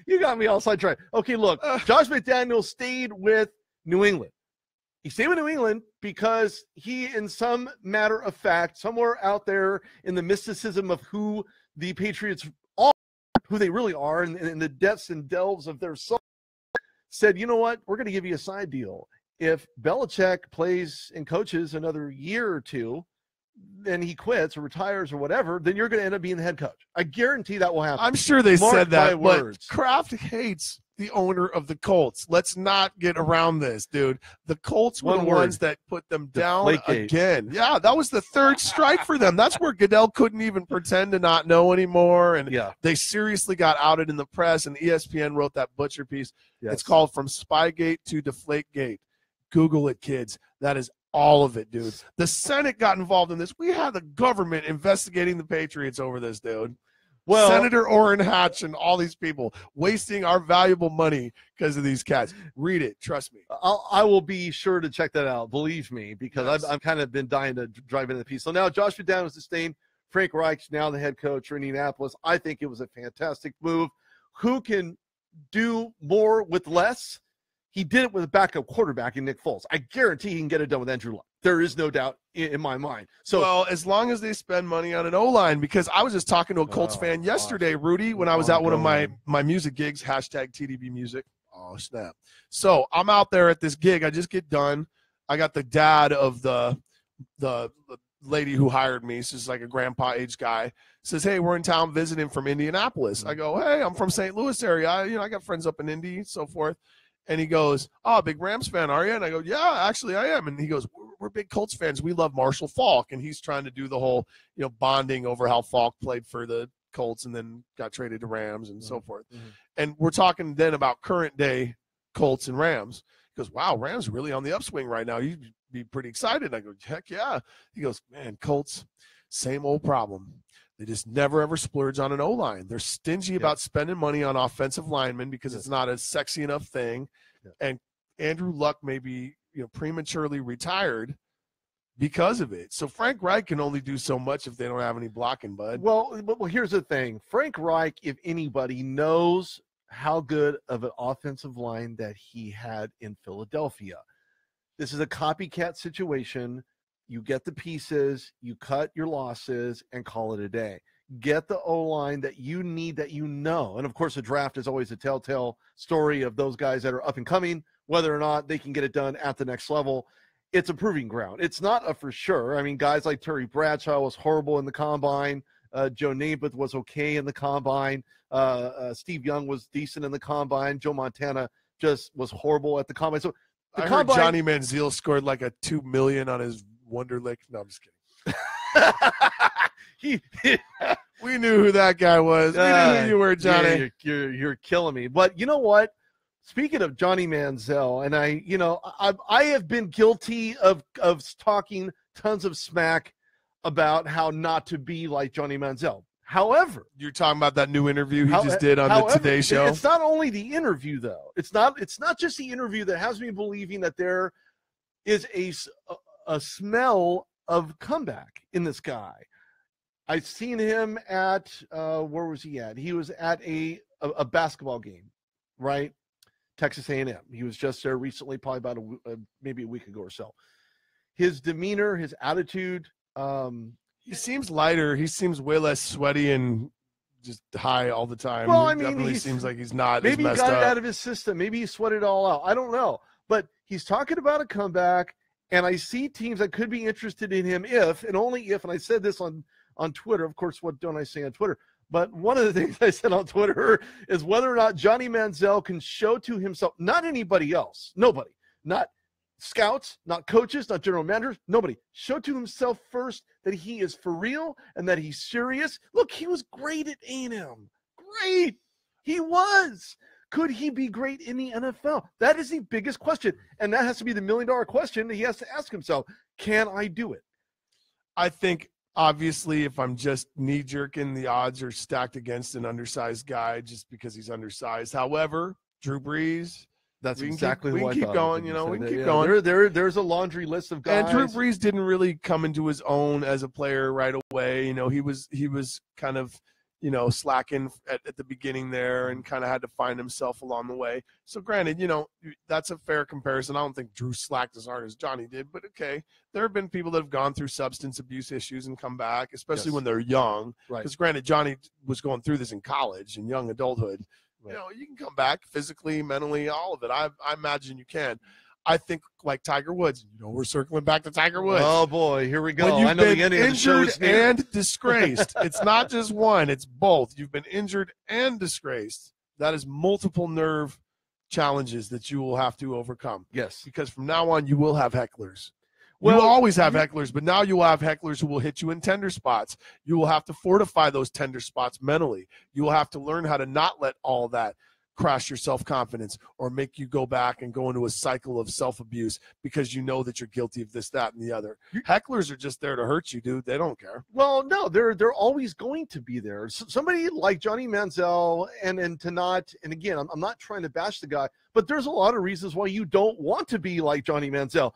you got me all sidetracked. Okay, look, Josh McDaniels stayed with New England. He stayed with New England because he, in some matter of fact, somewhere out there in the mysticism of who the Patriots are, who they really are, and in the depths and delves of their soul, said, you know what, we're going to give you a side deal. If Belichick plays and coaches another year or two, then he quits or retires or whatever, then you're going to end up being the head coach. I guarantee that will happen. I'm sure they said that, but words. Kraft hates the owner of the Colts. Let's not get around this, dude. The Colts were the ones that put them down again. Yeah, that was the third strike for them. That's where Goodell couldn't even pretend to not know anymore, and they seriously got outed in the press, and ESPN wrote that butcher piece. Yes. It's called From Spygate to Deflategate. Google it, kids. That is all of it, dude. The Senate got involved in this. We had the government investigating the Patriots over this, dude. Well, Senator Orrin Hatch and all these people wasting our valuable money because of these cats. Read it. Trust me. I will be sure to check that out. Believe me, because I've kind of been dying to drive into the piece. So now Josh McDaniels is staying Frank Reich's now the head coach for Indianapolis. I think it was a fantastic move. Who can do more with less? He did it with a backup quarterback in Nick Foles. I guarantee he can get it done with Andrew Luck. There is no doubt in my mind. So, well, as long as they spend money on an O-line, because I was just talking to a Colts fan yesterday, Rudy, when I was at one of my music gigs, hashtag TDB music. Oh, snap. So I'm out there at this gig. I just get done. I got the dad of the lady who hired me. This is like a grandpa age guy. Says, hey, we're in town visiting from Indianapolis. I go, hey, I'm from St. Louis area. I got friends up in Indy, so forth. And he goes, oh, big Rams fan, are you? And I go, yeah, actually I am. And he goes, we're big Colts fans. We love Marshall Faulk. And he's trying to do the whole, bonding over how Faulk played for the Colts and then got traded to Rams and so forth. Mm-hmm. And we're talking then about current day Colts and Rams. He goes, wow, Rams are really on the upswing right now. You'd be pretty excited. I go, heck yeah. He goes, man, Colts, same old problem. They just never, ever splurge on an O-line. They're stingy about spending money on offensive linemen because it's not a sexy enough thing. And Andrew Luck may be prematurely retired because of it. So Frank Reich can only do so much if they don't have any blocking, bud. Well, here's the thing. Frank Reich, if anybody, knows how good of an offensive line that he had in Philadelphia. This is a copycat situation. You get the pieces, you cut your losses, and call it a day. Get the O-line that you need, that you know. And, of course, the draft is always a telltale story of those guys that are up and coming, whether or not they can get it done at the next level. It's a proving ground. It's not a for sure. I mean, guys like Terry Bradshaw was horrible in the combine. Joe Namath was okay in the combine. Steve Young was decent in the combine. Joe Montana just was horrible at the combine. So the I combine, heard Johnny Manziel scored like a $2 million on his Wonderlic. No, I'm just kidding. We knew who that guy was. We knew who you were, Johnny. Yeah, you're killing me. But you know what? Speaking of Johnny Manziel, and I have been guilty of talking tons of smack about how not to be like Johnny Manziel. However, you're talking about that new interview he just did on the Today Show. It's not only the interview, though. It's not just the interview that has me believing that there is a smell of comeback in this guy. I've seen him at where was he at? He was at a basketball game, right? Texas A&M. He was just there recently, probably about maybe a week ago or so. His demeanor, his attitude. He seems lighter. He seems way less sweaty and just high all the time. Well, I mean, definitely seems like he's not. Maybe he got it out of his system. Maybe he sweated it all out. I don't know. But he's talking about a comeback, and I see teams that could be interested in him if, and only if, and I said this on Twitter. Of course, what don't I say on Twitter? But one of the things I said on Twitter is whether or not Johnny Manziel can show to himself, not anybody else, nobody, not scouts, not coaches, not general managers, nobody. Show to himself first that he is for real and that he's serious. Look, he was great at A&M. Great. He was. Could he be great in the NFL? That is the biggest question. And that has to be the $1 million question that he has to ask himself. Can I do it? I think, obviously, if I'm just knee-jerking, the odds are stacked against an undersized guy just because he's undersized. However, Drew Brees, that's exactly we who I keep thought. going, we can keep going. There's a laundry list of guys. And Drew Brees didn't really come into his own as a player right away. He was kind of, slacking at the beginning there and kind of had to find himself along the way. So granted, that's a fair comparison. I don't think Drew slacked as hard as Johnny did, but okay. There have been people that have gone through substance abuse issues and come back, especially when they're young. Right. Because granted, Johnny was going through this in college and young adulthood. Right. You can come back physically, mentally, all of it. I imagine you can. I think like Tiger Woods. We're circling back to Tiger Woods. Oh boy, here we go. When you've I know been the ending injured of the show is near. and disgraced. It's not just one; it's both. You've been injured and disgraced. That is multiple nerve challenges that you will have to overcome. Yes, because from now on, you will have hecklers. You will always have hecklers, but now you will have hecklers who will hit you in tender spots. You will have to fortify those tender spots mentally. You will have to learn how to not let all that crash your self-confidence or make you go back and go into a cycle of self-abuse because you know that you're guilty of this, that, and the other. Hecklers are just there to hurt you, dude. They don't care. Well, no, they're always going to be there. Somebody like Johnny Manziel and to not, and again, I'm not trying to bash the guy, but there's a lot of reasons why you don't want to be like Johnny Manziel.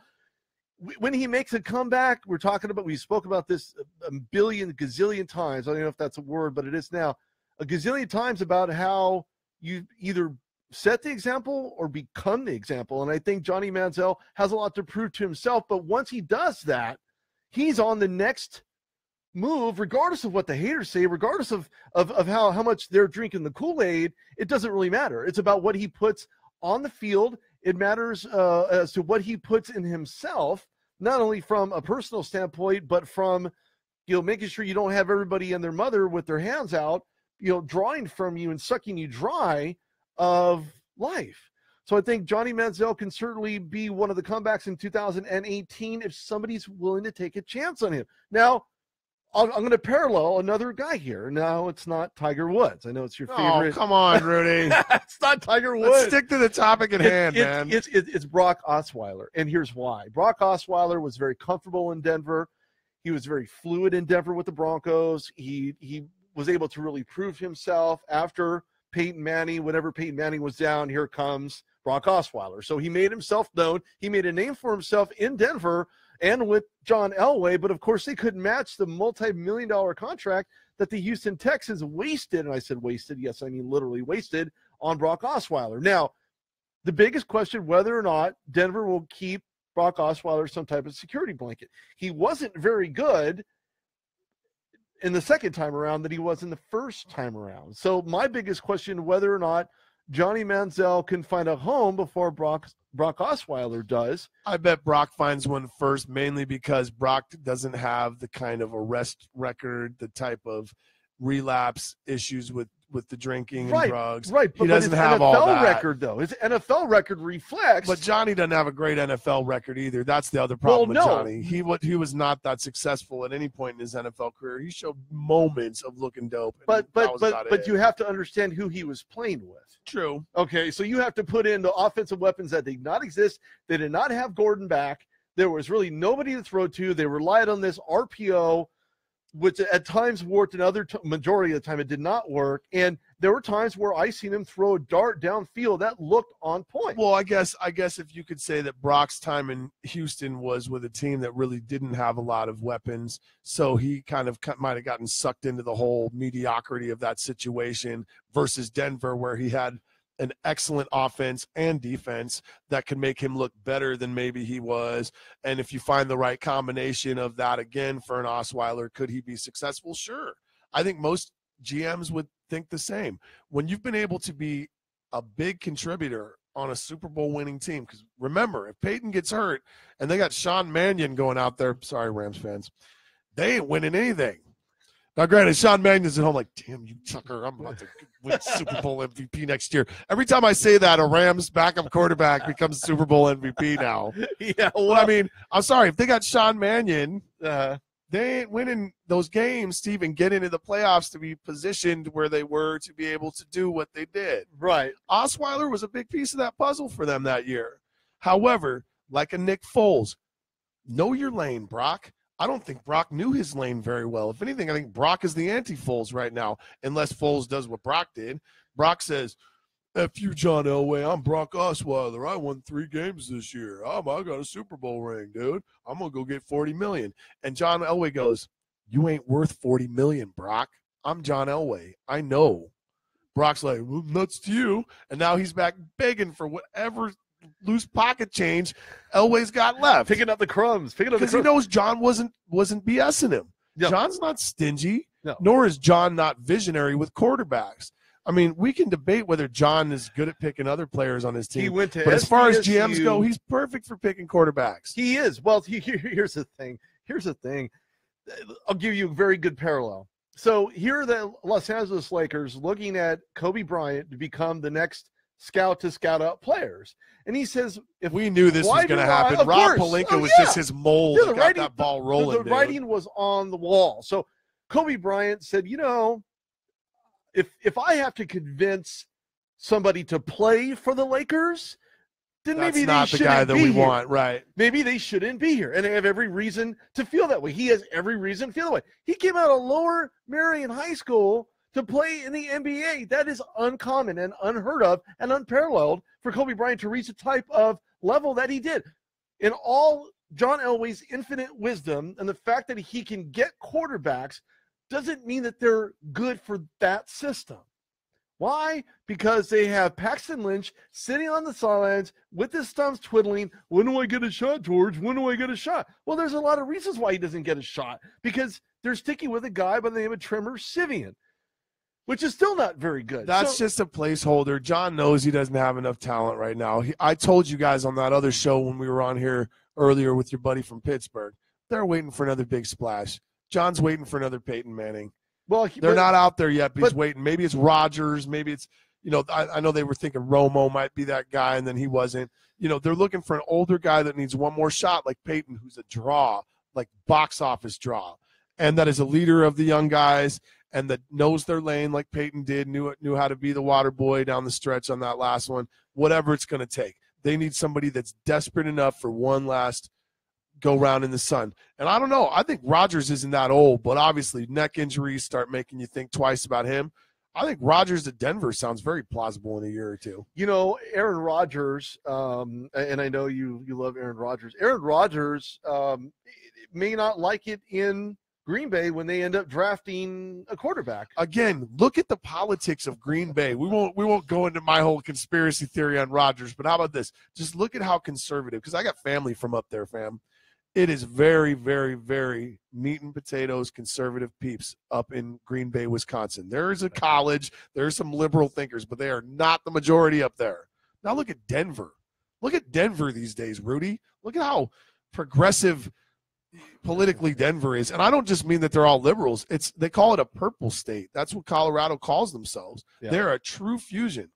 when he makes a comeback, we spoke about this a billion gazillion times. I don't know if that's a word, but it is now a gazillion times about how you either set the example or become the example. And I think Johnny Manziel has a lot to prove to himself. But once he does that, he's on the next move, regardless of what the haters say, regardless of how much they're drinking the Kool-Aid. It doesn't really matter. It's about what he puts on the field. It matters as to what he puts in himself, not only from a personal standpoint, but from, making sure you don't have everybody and their mother with their hands out, drawing from you and sucking you dry of life. So I think Johnny Manziel can certainly be one of the comebacks in 2018 if somebody's willing to take a chance on him. Now, I'm going to parallel another guy here. No, it's not Tiger Woods. I know it's your favorite. Oh, come on, Rudy. It's not Tiger Woods. Let's stick to the topic at hand, man. It's Brock Osweiler, and here's why. Brock Osweiler was very comfortable in Denver. He was very fluid in Denver with the Broncos. He was able to really prove himself after Peyton Manning. Whenever Peyton Manning was down, here comes Brock Osweiler. So he made himself known. He made a name for himself in Denver and with John Elway, but of course they couldn't match the multi-million-dollar contract that the Houston Texans wasted, and I said wasted, yes, I mean literally wasted, on Brock Osweiler. Now, the biggest question, whether or not Denver will keep Brock Osweiler some type of security blanket. He wasn't very good in the second time around that he was in the first time around. So my biggest question, whether or not Johnny Manziel can find a home before Brock Osweiler does. I bet Brock finds one first, mainly because Brock doesn't have the kind of arrest record, the type of relapse issues with the drinking and drugs. Right, he doesn't have all that. Record, though. His NFL record reflects. But Johnny doesn't have a great NFL record either. That's the other problem with Johnny. He was not that successful at any point in his NFL career. He showed moments of looking dope. But you have to understand who he was playing with. True. Okay, so you have to put in the offensive weapons that did not exist. They did not have Gordon back. There was really nobody to throw to. They relied on this RPO, which at times worked, and majority of the time it did not work. And there were times where I seen him throw a dart downfield that looked on point. Well, I guess if you could say that Brock's time in Houston was with a team that really didn't have a lot of weapons, so he kind of might have gotten sucked into the whole mediocrity of that situation versus Denver, where he had an excellent offense and defense that could make him look better than maybe he was. And if you find the right combination of that again for an Osweiler, could he be successful? Sure. I think most GMs would think the same. When you've been able to be a big contributor on a Super Bowl winning team, because remember, if Peyton gets hurt and they got Sean Mannion going out there, sorry, Rams fans, they ain't winning anything. Now, granted, Sean Magnus at home like, damn you, Tucker, I'm about to win Super Bowl MVP next year. Every time I say that, a Rams backup quarterback becomes Super Bowl MVP now. Yeah, well, I mean, I'm sorry. If they got Sean Mannion, they ain't winning those games to even get into the playoffs to be positioned where they were to be able to do what they did. Right. Osweiler was a big piece of that puzzle for them that year. However, like a Nick Foles, know your lane, Brock. I don't think Brock knew his lane very well. If anything, I think Brock is the anti-Foles right now, unless Foles does what Brock did. Brock says, F you, John Elway, I'm Brock Osweiler. I won 3 games this year. I got a Super Bowl ring, dude. I'm going to go get $40 million. And John Elway goes, you ain't worth $40 million, Brock. I'm John Elway. I know. Brock's like, well, nuts to you. And now he's back begging for whatever loose pocket change Elway's got left, picking up the crumbs, because he knows John wasn't BSing him. Yep. John's not stingy, no. Nor is John not visionary with quarterbacks. I mean, we can debate whether John is good at picking other players on his team. He went to but as far as SDSU, GMs go, he's perfect for picking quarterbacks. He is. Well, here's the thing. I'll give you a very good parallel. So here are the Los Angeles Lakers looking at Kobe Bryant to become the next scout to scout out players. And he says, if we knew this was going to happen, Rob Pelinka was just his mold that got that ball rolling. The writing was on the wall. So Kobe Bryant said, if I have to convince somebody to play for the Lakers, then maybe they shouldn't be here. That's not the guy that we want, right? Maybe they shouldn't be here. And they have every reason to feel that way. He has every reason to feel that way. He came out of Lower Merion High School to play in the NBA. That is uncommon and unheard of and unparalleled for Kobe Bryant to reach the type of level that he did. In all John Elway's infinite wisdom and the fact that he can get quarterbacks doesn't mean that they're good for that system. Why? Because they have Paxton Lynch sitting on the sidelines with his thumbs twiddling. When do I get a shot, George? When do I get a shot? Well, there's a lot of reasons why he doesn't get a shot, because they're sticking with a guy by the name of Trimmer Sivian, which is still not very good. That's just a placeholder. John knows he doesn't have enough talent right now. I told you guys on that other show when we were on here earlier with your buddy from Pittsburgh, they're waiting for another big splash. John's waiting for another Peyton Manning. Well, they're not out there yet, but he's waiting. Maybe it's Rodgers. Maybe it's, I know they were thinking Romo might be that guy, and then he wasn't. They're looking for an older guy that needs one more shot, like Peyton, who's a draw, like box office draw, and that is a leader of the young guys and that knows their lane like Peyton did, knew how to be the water boy down the stretch on that last one, whatever it's going to take. They need somebody that's desperate enough for one last go round in the sun. And I don't know. I think Rodgers isn't that old, but obviously neck injuries start making you think twice about him. I think Rodgers to Denver sounds very plausible in a year or two. Aaron Rodgers, and I know you love Aaron Rodgers. Aaron Rodgers may not like it in Green Bay when they end up drafting a quarterback. Again, look at the politics of Green Bay. We won't go into my whole conspiracy theory on Rodgers, but how about this? Just look at how conservative, because I got family from up there, fam. It is very, very, very meat and potatoes conservative peeps up in Green Bay, Wisconsin. There is a college. There are some liberal thinkers, but they are not the majority up there. Now look at Denver. Look at Denver these days, Rudy. Look at how progressive politically Denver is. And I don't just mean that they're all liberals. They call it a purple state. That's what Colorado calls themselves. Yeah. They're a true fusion.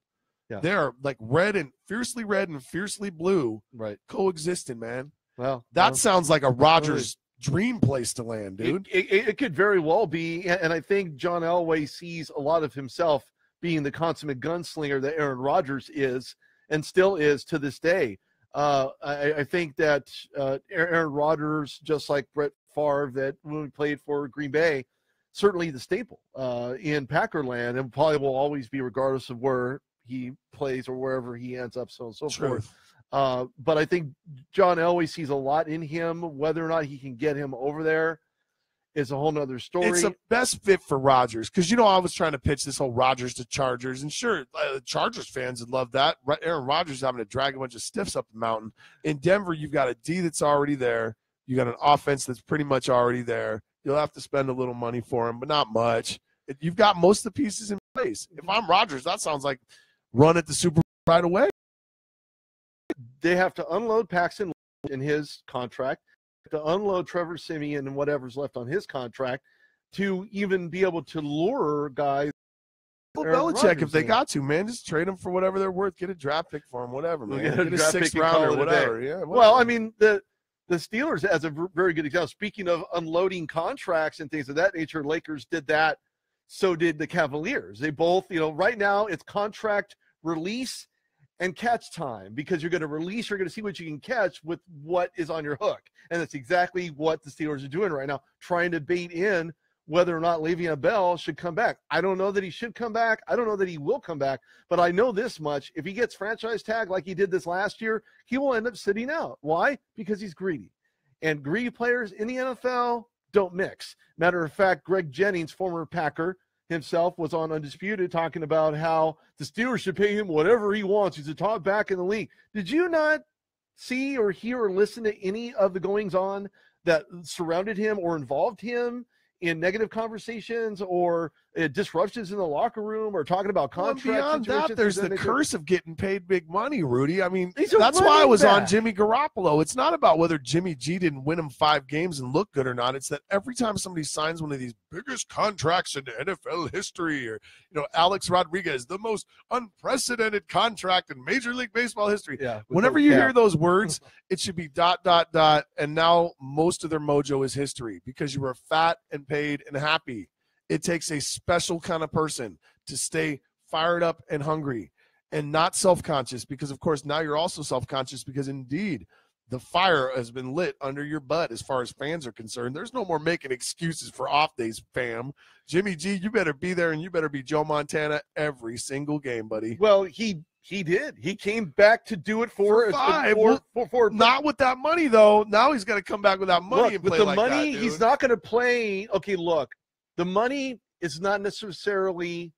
Yeah. They're like red and fiercely blue, right, coexisting, man. Well, that sounds like a Rodgers dream place to land, dude. It could very well be, and I think John Elway sees a lot of himself being the consummate gunslinger that Aaron Rodgers is and still is to this day. I think that Aaron Rodgers, just like Brett Favre, that when he played for Green Bay, certainly the staple in Packerland, and probably will always be regardless of where he plays or wherever he ends up, so on and so forth. But I think John Elway sees a lot in him. Whether or not he can get him over there is a whole nother story. It's the best fit for Rodgers because, I was trying to pitch this whole Rodgers to Chargers, and sure, Chargers fans would love that. Aaron Rodgers having to drag a bunch of stiffs up the mountain. In Denver, you've got a D that's already there. You got an offense that's pretty much already there. You'll have to spend a little money for him, but not much. You've got most of the pieces in place. If I'm Rodgers, that sounds like run at the Super Bowl right away. They have to unload Paxton in his contract, to unload Trevor Siemian and whatever's left on his contract to even be able to lure guys. Belichick, if they got to, man, just trade them for whatever they're worth. Get a draft pick for them, whatever, man. Get a sixth rounder or whatever. Yeah, whatever. Well, I mean, the Steelers, as a very good example, speaking of unloading contracts and things of that nature, Lakers did that. So did the Cavaliers. They both, right now it's contract release and catch time, because you're going to release, you're going to see what you can catch with what is on your hook. And that's exactly what the Steelers are doing right now, trying to bait in whether or not Le'Veon Bell should come back. I don't know that he should come back. I don't know that he will come back, but I know this much. If he gets franchise tag like he did this last year, he will end up sitting out. Why? Because he's greedy. And greedy players in the NFL don't mix. Matter of fact, Greg Jennings, former Packer, himself was on Undisputed talking about how the Steelers should pay him whatever he wants. He's a top back in the league. Did you not see or hear or listen to any of the goings on that surrounded him or involved him in negative conversations or disruptions in the locker room or talking about contracts? Well, beyond that, there's the curse of getting paid big money, Rudy. I mean, that's why I was on Jimmy Garoppolo. It's not about whether Jimmy G didn't win him 5 games and look good or not. It's that every time somebody signs one of these biggest contracts in NFL history, or Alex Rodriguez, the most unprecedented contract in Major League Baseball history. Yeah, whenever you hear those words, it should be ... And now most of their mojo is history because you were fat and paid and happy. It takes a special kind of person to stay fired up and hungry and not self-conscious, because, of course, now you're also self-conscious because, indeed, the fire has been lit under your butt as far as fans are concerned. There's no more making excuses for off days, fam. Jimmy G, you better be there, and you better be Joe Montana every single game, buddy. Well, he did. He came back to do it for five. Not with that money, though. Now he's got to come back with that money. Look, and with play the like money, that, he's not going to play. Okay, look, the money is not necessarily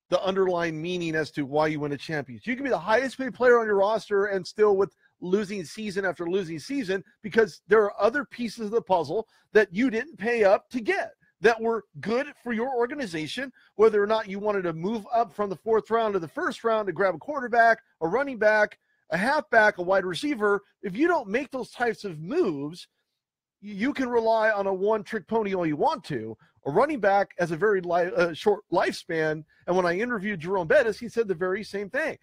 the underlying meaning as to why you win a championship. You can be the highest paid player on your roster and still with losing season after losing season, because there are other pieces of the puzzle that you didn't pay up to get that were good for your organization, whether or not you wanted to move up from the 4th round to the 1st round to grab a quarterback, a running back, a halfback, a wide receiver. If you don't make those types of moves, you can rely on a one-trick pony all you want to. A running back has a very short lifespan, and when I interviewed Jerome Bettis, he said the very same thing.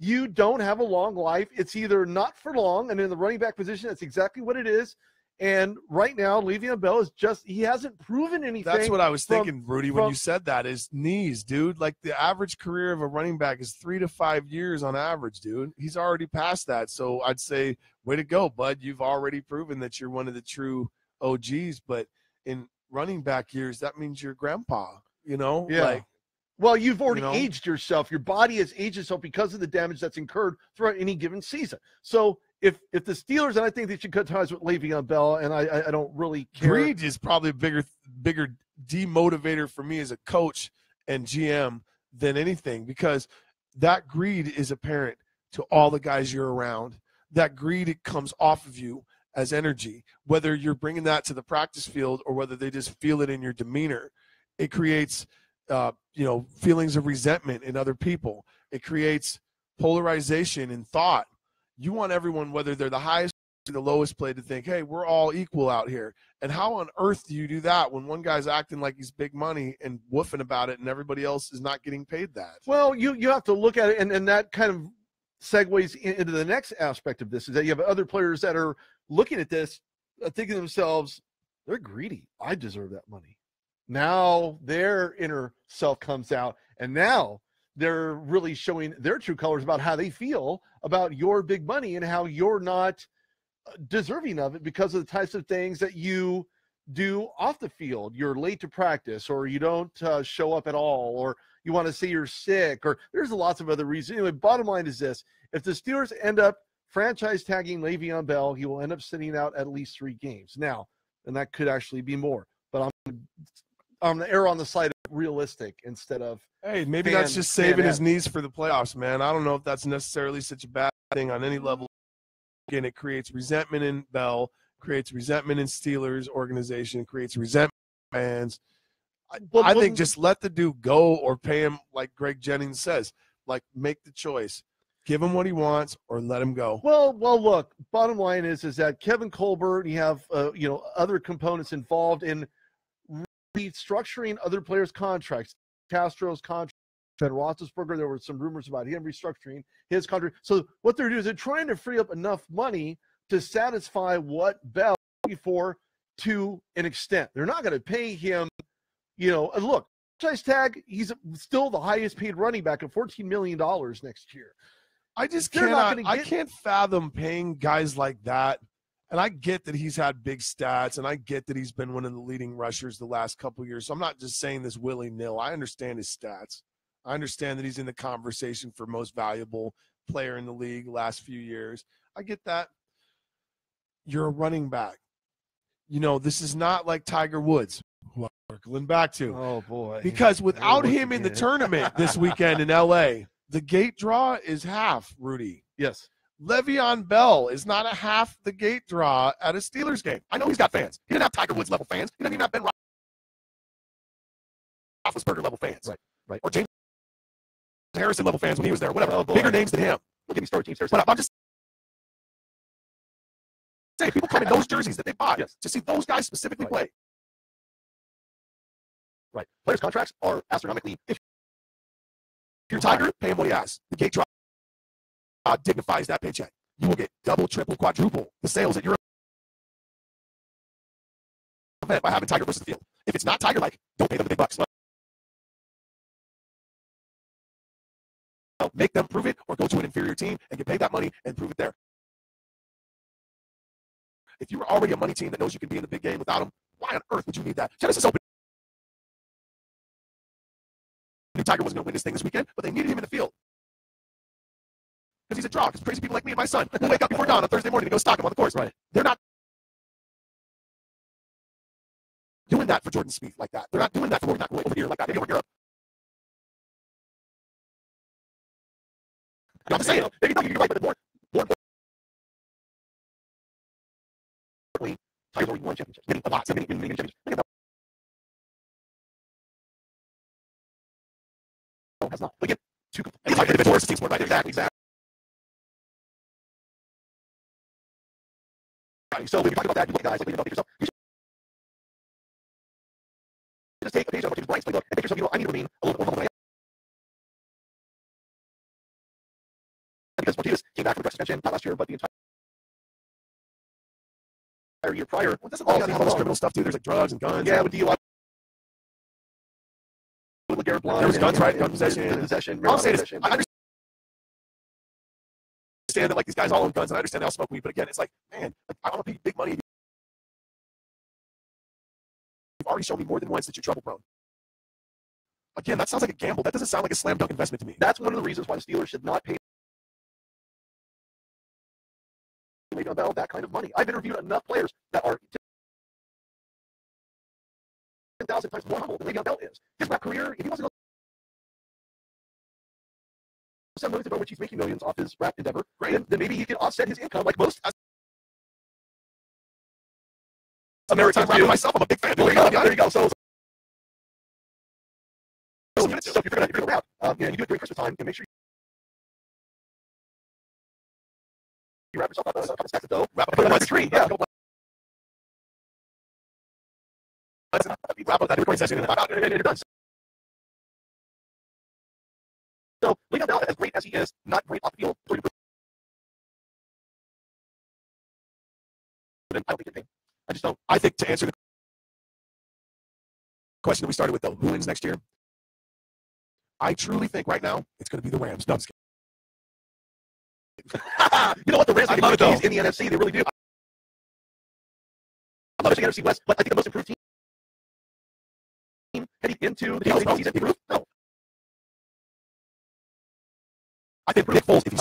You don't have a long life. It's either not for long, and in the running back position, that's exactly what it is. And right now, Le'Veon Bell is he hasn't proven anything. That's what I was thinking, Rudy, when you said that, is knees, dude. Like, the average career of a running back is 3 to 5 years on average, dude. He's already past that. So I'd say, way to go, bud. You've already proven that you're one of the true OGs. But in running back years, that means you're grandpa, you know? Yeah. Well, you've already aged yourself. Your body has aged itself because of the damage that's incurred throughout any given season. So if the Steelers, and I think they should cut ties with Le'Veon Bell, and I don't really care. Greed is probably a bigger demotivator for me as a coach and GM than anything, because that greed is apparent to all the guys you're around. That greed, it comes off of you as energy, whether you're bringing that to the practice field or whether they just feel it in your demeanor. It creates feelings of resentment in other people. It creates polarization in thought. You want everyone, whether they're the highest or the lowest play, to think, hey, we're all equal out here. And how on earth do you do that when one guy's acting like he's big money and woofing about it and everybody else is not getting paid that? Well, you have to look at it, and that kind of segues into the next aspect of this, is that you have other players that are looking at this, thinking to themselves, they're greedy. I deserve that money. Now their inner self comes out, and now they're really showing their true colors about how they feel about your big money and how you're not deserving of it because of the types of things that you do off the field. You're late to practice, or you don't show up at all, or you want to say you're sick, or there's lots of other reasons. Anyway, bottom line is this: if the Steelers end up franchise tagging Le'Veon Bell, he will end up sitting out at least 3 games. Now, and that could actually be more, but I'm the err on the side of realistic instead of, hey, maybe that's just saving his knees for the playoffs, man. I don't know if that's necessarily such a bad thing on any level. Again, it creates resentment in Bell, creates resentment in Steelers organization, creates resentment in fans. I think just let the dude go, or pay him like Greg Jennings says. Like, make the choice. Give him what he wants or let him go. Well, look, bottom line is that Kevin Colbert, you have other components involved in restructuring other players' contracts. Castro's contract, Ben Roethlisberger, there were some rumors about him restructuring his contract. So what they're doing is they're trying to free up enough money to satisfy what Bell is for to an extent. They're not going to pay him, look, franchise tag, he's still the highest paid running back at $14 million next year. I just I can't fathom paying guys like that. And I get that he's had big stats, and I get that he's been one of the leading rushers the last couple of years. So I'm not just saying this willy-nilly. I understand his stats. I understand that he's in the conversation for most valuable player in the league the last few years. I get that. You're a running back. This is not like Tiger Woods, who I'm circling back to. Oh, boy. Because without him in the tournament this weekend in L.A., the gate draw is half, Rudy. Yes. Le'Veon Bell is not a half the gate draw at a Steelers game. I know he's got fans. He didn't have Tiger Woods level fans. He didn't even have Ben Roethlisberger level fans. Right. Or James Harrison level fans when he was there. Whatever. Bigger names than him. Don't get me started, Team. But I'm just saying, people come in those jerseys that they buy to see those guys specifically play. Right. Players' contracts are astronomically. If you're Tiger, pay him what he has. The gate draw dignifies that paycheck. You will get double, triple, quadruple the sales at your event by having Tiger versus the field. If it's not Tiger-like, don't pay them the big bucks. Make them prove it, or go to an inferior team and get paid that money and prove it there. If you were already a money team that knows you can be in the big game without them, why on earth would you need that? Genesis Open. I knew Tiger wasn't going to win this thing this weekend, but they needed him in the field. Because he's a draw. Because crazy people like me and my son will wake up before dawn on Thursday morning to go stalk him on the course. Right. They're not doing that for Jordan Spieth like that. They're not doing that for Rory McIlroy over here like that. Maybe over Europe. I'm just saying, maybe you're right, but more importantly, Tiger's already won championships. Winning a lot. Winning championships. No, has not. But again, two individuals, team sport, right? Exactly. So when you talk about that, you look at guys like yourself. You just take a page of James Bryant's playbook and make yourself, I need to remain a little bit more humble than I am. Because Martinez came back from the drug suspension, not last year, but the entire year prior. Well, doesn't all this criminal stuff too. There's like drugs and guns. Yeah, with DUI. With Garrett Blunt. There was guns, right? Gun possession. All I'm saying is, I understand that like these guys all own guns, and I understand they all smoke weed, but again, it's like, man, like, I want to pay big money. You've already shown me more than once that you're trouble prone. Again, that sounds like a gamble. That doesn't sound like a slam dunk investment to me. That's one of the reasons why the Steelers should not pay Le'Veon Bell that kind of money. I've interviewed enough players that are 10,000 times more humble than Le'Veon Bell is. His rap career, if he wants to go $7 million which he's making millions off his rap endeavor, great. Then maybe he can offset his income like most Americans do. Myself, I'm a big fan. There you go. So if you're going to rap, you do it during Christmas time, and make sure you wrap yourself up a couple stacks of dough, wrap up a tree. Yeah. Wrap up that recording session, and you're done. So, Le'Veon Bell, as great as he is, not great off the field. I don't think it's I just don't. I think to answer the question that we started with, though, who wins next year? I truly think right now it's going to be the Rams. No, I'm just kidding. You know what? The Rams have in the NFC. They really do. I love the NFC West, but I think the most improved team heading into the season improved. No. I think Nick Foles, if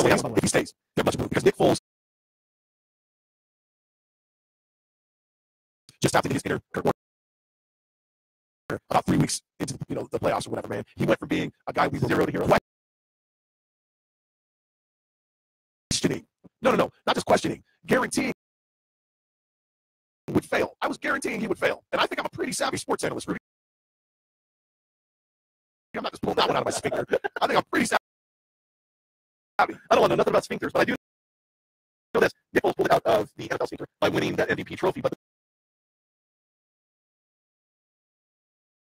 he stays, they're much improved because Nick Foles just after his inner Kurt Warner about 3 weeks into the playoffs or whatever, man, he went from being a guy we were zero to hero. Questioning. No, not just questioning. Guaranteeing he would fail. I was guaranteeing he would fail. And I think I'm a pretty savvy sports analyst, Rudy. I'm not just pulling that one out of my sphincter. I think I'm pretty savvy. I don't want to know nothing about sphincters, but I do know this. Nick Foles pulled it out of the NFL sphincter by winning that MVP trophy. But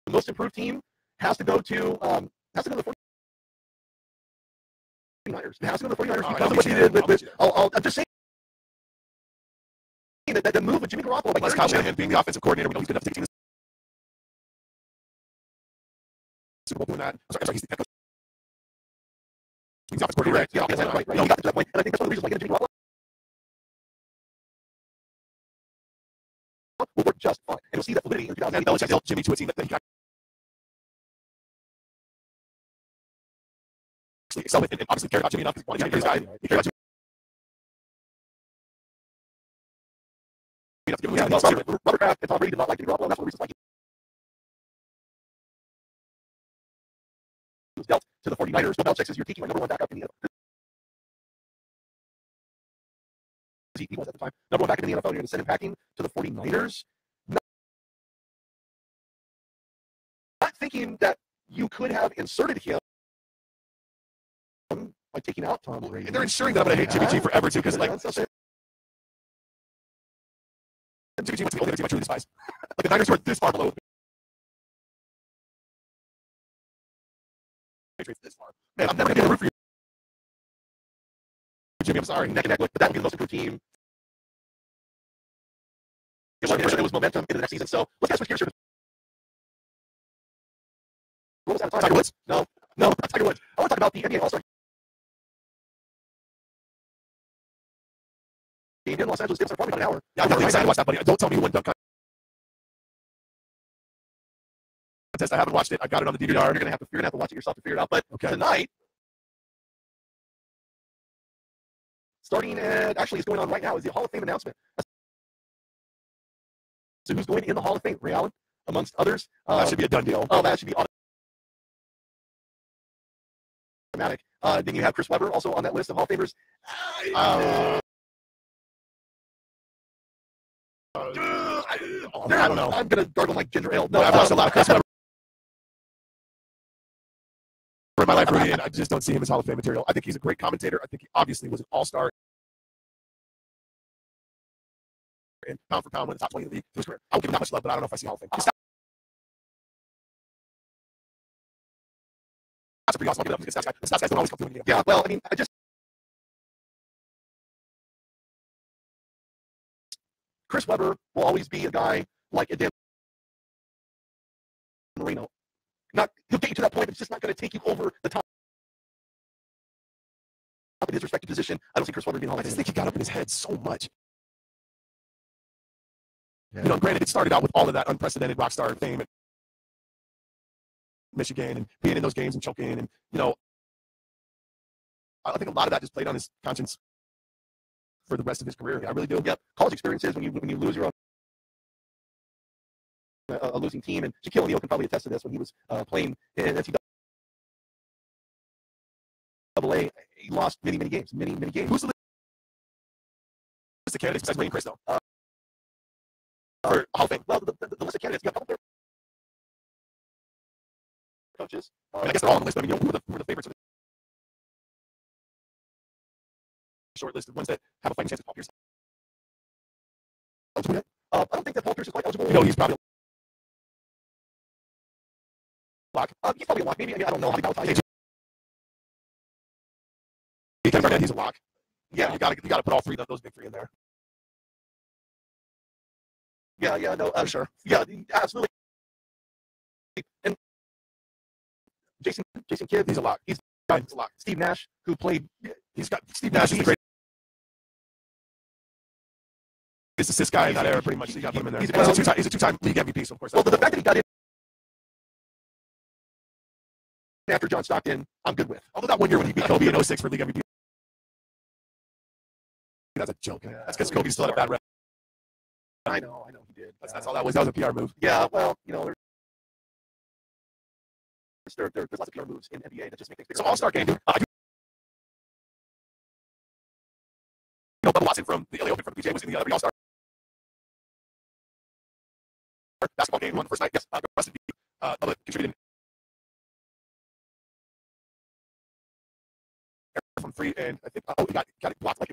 the most improved team has to go to the 49ers. It has to go to the 49ers because of what he did with I'm just saying that the move with Jimmy Garoppolo, like Kyle Shanahan being the offensive coordinator, we know he's good enough to take the team to Super Bowl doing that. I'm sorry, he's the head coach. He's the offensive coordinator. Yeah, right. No, he got to that point. And I think that's one of the reasons why getting Jimmy Garoppolo will work just fine. And you'll see that validity in 2009. Belichick held Jimmy to a team that he got excel with, and obviously cared about Jimmy enough because he wanted to be his guy. He cared about Jimmy. Robert Kraft and Tom Brady did not like Jimmy Garoppolo. That's one of the reasons why he was dealt to the 49ers. So Belichick says, you're taking my number one backup in the NFL. He was at the time. Number one backup in the NFL. You're going to send him packing to the 49ers. Not thinking that you could have inserted him by taking out Tom Brady. And they're ensuring that I'm going to hate Jimmy G forever, too, because, like, Jimmy G went to the only team I truly despise. Like, the Niners were this far below. Patriots this far. Man, I'm never going to root for you, Jimmy. I'm sorry. Neck and neck. But that would be the most improved team. It was momentum into the next season. So, let's switch gears. What was that? Tiger Woods? No, not Tiger Woods. I want to talk about the NBA All-Star game here in Los Angeles. It was probably about an hour. Yeah, I'm really excited to watch that, buddy. Don't tell me you won dunk contest. I haven't watched it. I got it on the DVR. You're gonna have to watch it yourself to figure it out. But tonight, starting at actually it's going on right now is the Hall of Fame announcement. So who's going in the Hall of Fame? Ray Allen, amongst others. That should be a done deal. Oh, that should be automatic. Then you have Chris Webber also on that list of Hall of Famers. I don't know. I'm gonna gargle like ginger ale. No, I've watched a lot of Chris Webber in my life, Rudy, and I just don't see him as Hall of Fame material. I think he's a great commentator. I think he obviously was an all-star and pound for pound one of the top 20 in the league to his career. I would give him that much love, but I don't know if I see Hall of Fame. That's pretty awesome. I'll give it up to the stats guy. The stats guys don't always come through in the game. Yeah, well, I mean, Chris Webber will always be a guy like a Dan Marino. He'll get you to that point, but it's just not going to take you over the top in his respective position. I don't see Chris Webber being all that. I just think he got up in his head so much. Yeah. You know, granted, it started out with all of that unprecedented rock star fame at Michigan and being in those games and choking, and you know, I think a lot of that just played on his conscience for the rest of his career. I really do. Yep. College experiences when you lose your own a losing team, and Shaquille O'Neal can probably attest to this when he was playing in NCAA. He lost many games. Who's the list of candidates besides Ray and Chris, though? For Hall of Fame? Well, the list of candidates, you have a couple of coaches. I guess they're all on the list, but I mean, who are the favorites of the short list of ones that have a fighting chance of Paul Pierce? I don't think that Paul Pierce is quite eligible. You know, he's probably a lock. He's probably a lock, maybe. I mean, I don't know how to go. He's a lock. Yeah, you got to put all three of those big three in there. Yeah, no, sure. Yeah, absolutely. And Jason Kidd, he's a lock. He's a lock. Steve Nash, who played, Steve Nash is the great assist guy in that era, pretty much. So you got to put him in there. He's a two-time league MVP, so of course. Well, the fact that he got in after John Stockton, I'm good with. Although that 1 year when he beat Kobe in 06 for league MVP, that's a joke. Yeah, that's because Kobe still had a bad rep. I know he did. That's all that was. That was a PR move. Yeah, well, you know, there's lots of PR moves in NBA that just make things bigger. So All-Star game, dude. You know, Bubba Watson from the LA Open from the PGA was in the All-Star basketball game on the first night. Yes, Bubba contributed from free, and I think he got it blocked like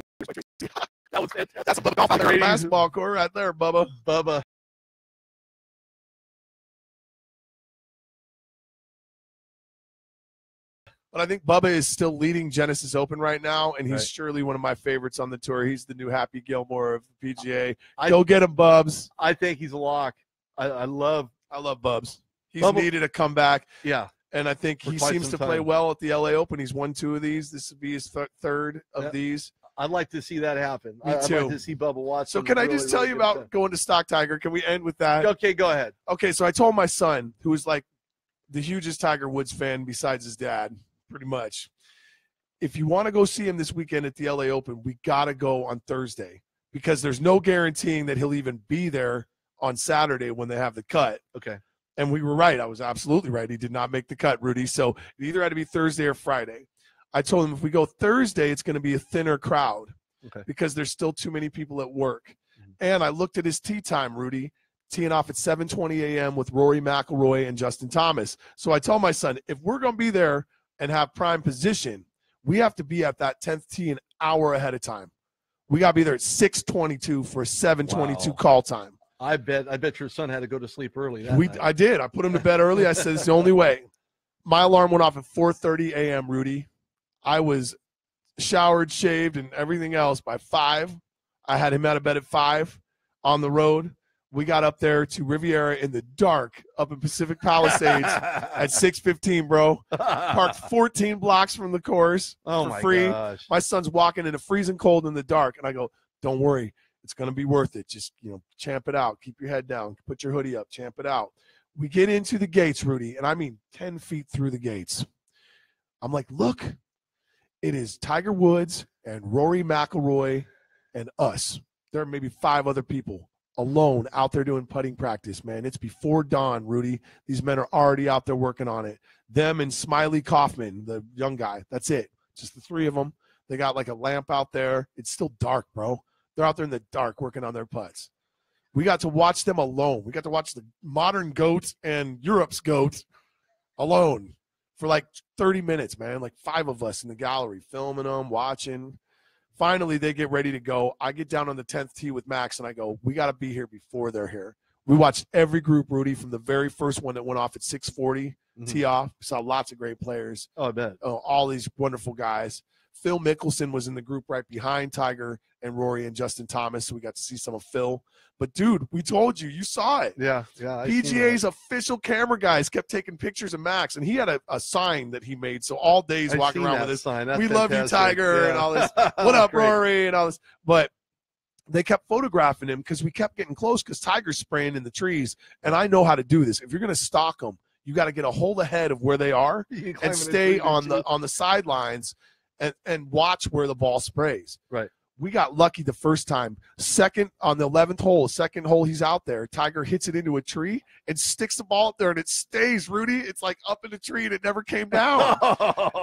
that was it. That's a Bubba golf out there. Basketball court right there, Bubba. But I think Bubba is still leading Genesis Open right now, and he's surely one of my favorites on the tour. He's the new Happy Gilmore of the PGA. Go get him, Bubs. I think he's a lock. I love Bubs. He's needed a comeback. Yeah. And I think he seems to play well at the LA Open. He's won 2 of these. This would be his third of these. I'd like to see that happen. Me too. I'd like to see Bubba Watson. So can I just tell you about going to Stock Tiger? Can we end with that? Okay, go ahead. Okay, so I told my son, who is like the hugest Tiger Woods fan besides his dad, pretty much, if you want to go see him this weekend at the LA Open, we got to go on Thursday because there's no guaranteeing that he'll even be there on Saturday when they have the cut. Okay. And we were right. I was absolutely right. He did not make the cut, Rudy. So it either had to be Thursday or Friday. I told him if we go Thursday, it's going to be a thinner crowd because there's still too many people at work. Mm-hmm. And I looked at his tee time, Rudy, teeing off at 7:20 a.m. with Rory McIlroy and Justin Thomas. So I told my son, if we're going to be there and have prime position, we have to be at that 10th tee an hour ahead of time. We got to be there at 6:22 for a 7:22 call time. I bet your son had to go to sleep early. I did. I put him to bed early. I said it's the only way. My alarm went off at 4:30 a.m., Rudy. I was showered, shaved, and everything else by 5. I had him out of bed at 5 on the road. We got up there to Riviera in the dark up in Pacific Palisades at 6:15, bro. Parked 14 blocks from the course for free. Gosh. My son's walking in a freezing cold in the dark, and I go, Don't worry. It's going to be worth it. Just, champ it out. Keep your head down. Put your hoodie up. Champ it out. We get into the gates, Rudy, and I mean 10 feet through the gates. I'm like, look, it is Tiger Woods and Rory McIlroy and us. There are maybe 5 other people alone out there doing putting practice, man. It's before dawn, Rudy. These men are already out there working on it. Them and Smiley Kaufman, the young guy. That's it. Just the 3 of them. They got like a lamp out there. It's still dark, bro. They're out there in the dark working on their putts. We got to watch them alone. We got to watch the modern GOAT and Europe's GOAT alone for like 30 minutes, man. Like 5 of us in the gallery filming them, watching. Finally, they get ready to go. I get down on the 10th tee with Max, and I go, we got to be here before they're here. We watched every group, Rudy, from the very first one that went off at 6:40, tee off. We saw lots of great players. Oh, I bet. All these wonderful guys. Phil Mickelson was in the group right behind Tiger and Rory and Justin Thomas, so we got to see some of Phil. But, dude, we told you. You saw it. Yeah. PGA's official camera guys kept taking pictures of Max, and he had a sign that he made. So all day he's walking around with this sign. We love you, Tiger, and all this. What up, Rory, and all this. But they kept photographing him because we kept getting close because Tiger's spraying in the trees. And I know how to do this. If you're going to stalk them, you got to get a hold ahead of where they are and stay on the sidelines and watch where the ball sprays. Right. We got lucky the first time. Second, on the 11th hole, second hole he's out there, Tiger hits it into a tree and sticks the ball up there, and it stays, Rudy. It's like up in the tree, and it never came down.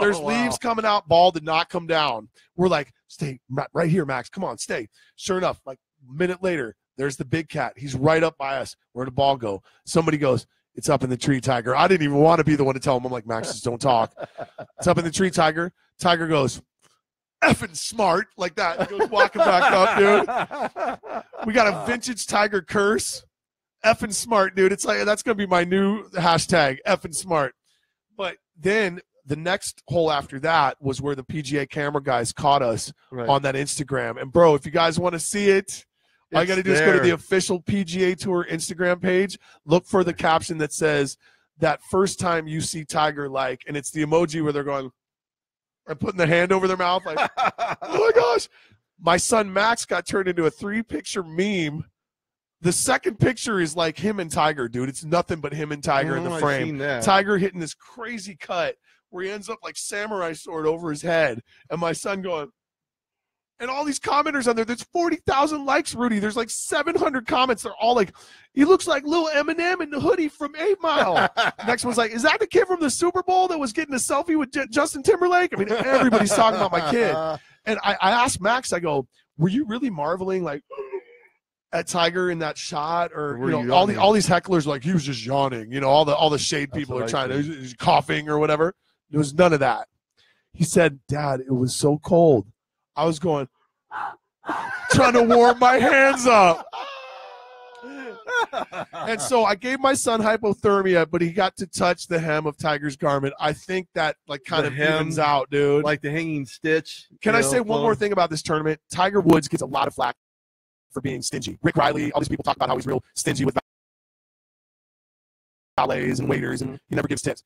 There's leaves coming out. Ball did not come down. We're like, stay right here, Max. Come on, stay. Sure enough, like a minute later, there's the big cat. He's right up by us. Where'd the ball go? Somebody goes, it's up in the tree, Tiger. I didn't even want to be the one to tell him. I'm like, Max, just don't talk. It's up in the tree, Tiger. Tiger goes, effing smart, like that. He goes walking back up, dude. We got a vintage Tiger curse. Effing smart, dude. It's like, that's going to be my new hashtag, effing smart. But then the next hole after that was where the PGA camera guys caught us on that Instagram. And, bro, if you guys want to see it, all you got to do is go to the official PGA Tour Instagram page, look for the caption that says, that first time you see Tiger, like, and it's the emoji where they're going, and putting their hand over their mouth like, oh my gosh. My son Max got turned into a 3-picture meme. The second picture is like him and Tiger, dude. It's nothing but him and Tiger in the frame. Tiger hitting this crazy cut where he ends up like samurai sword over his head. And my son going, and all these commenters on there, there's 40,000 likes, Rudy. There's like 700 comments. They're all like, he looks like little Eminem in the hoodie from 8 Mile. Next one's like, is that the kid from the Super Bowl that was getting a selfie with Justin Timberlake? I mean, everybody's talking about my kid. And I asked Max, I go, were you really marveling like at Tiger in that shot? Or, all these hecklers, like he was just yawning. All the shade people are trying to, he's coughing or whatever. There was none of that. He said, Dad, it was so cold. I was going, trying to warm my hands up. And so I gave my son hypothermia, but he got to touch the hem of Tiger's garment. I think that like kind of evens out, dude. Like the hanging stitch. Can I say one more thing about this tournament? Tiger Woods gets a lot of flack for being stingy. Rick Riley, all these people talk about how he's real stingy with valets and waiters, and he never gives tips.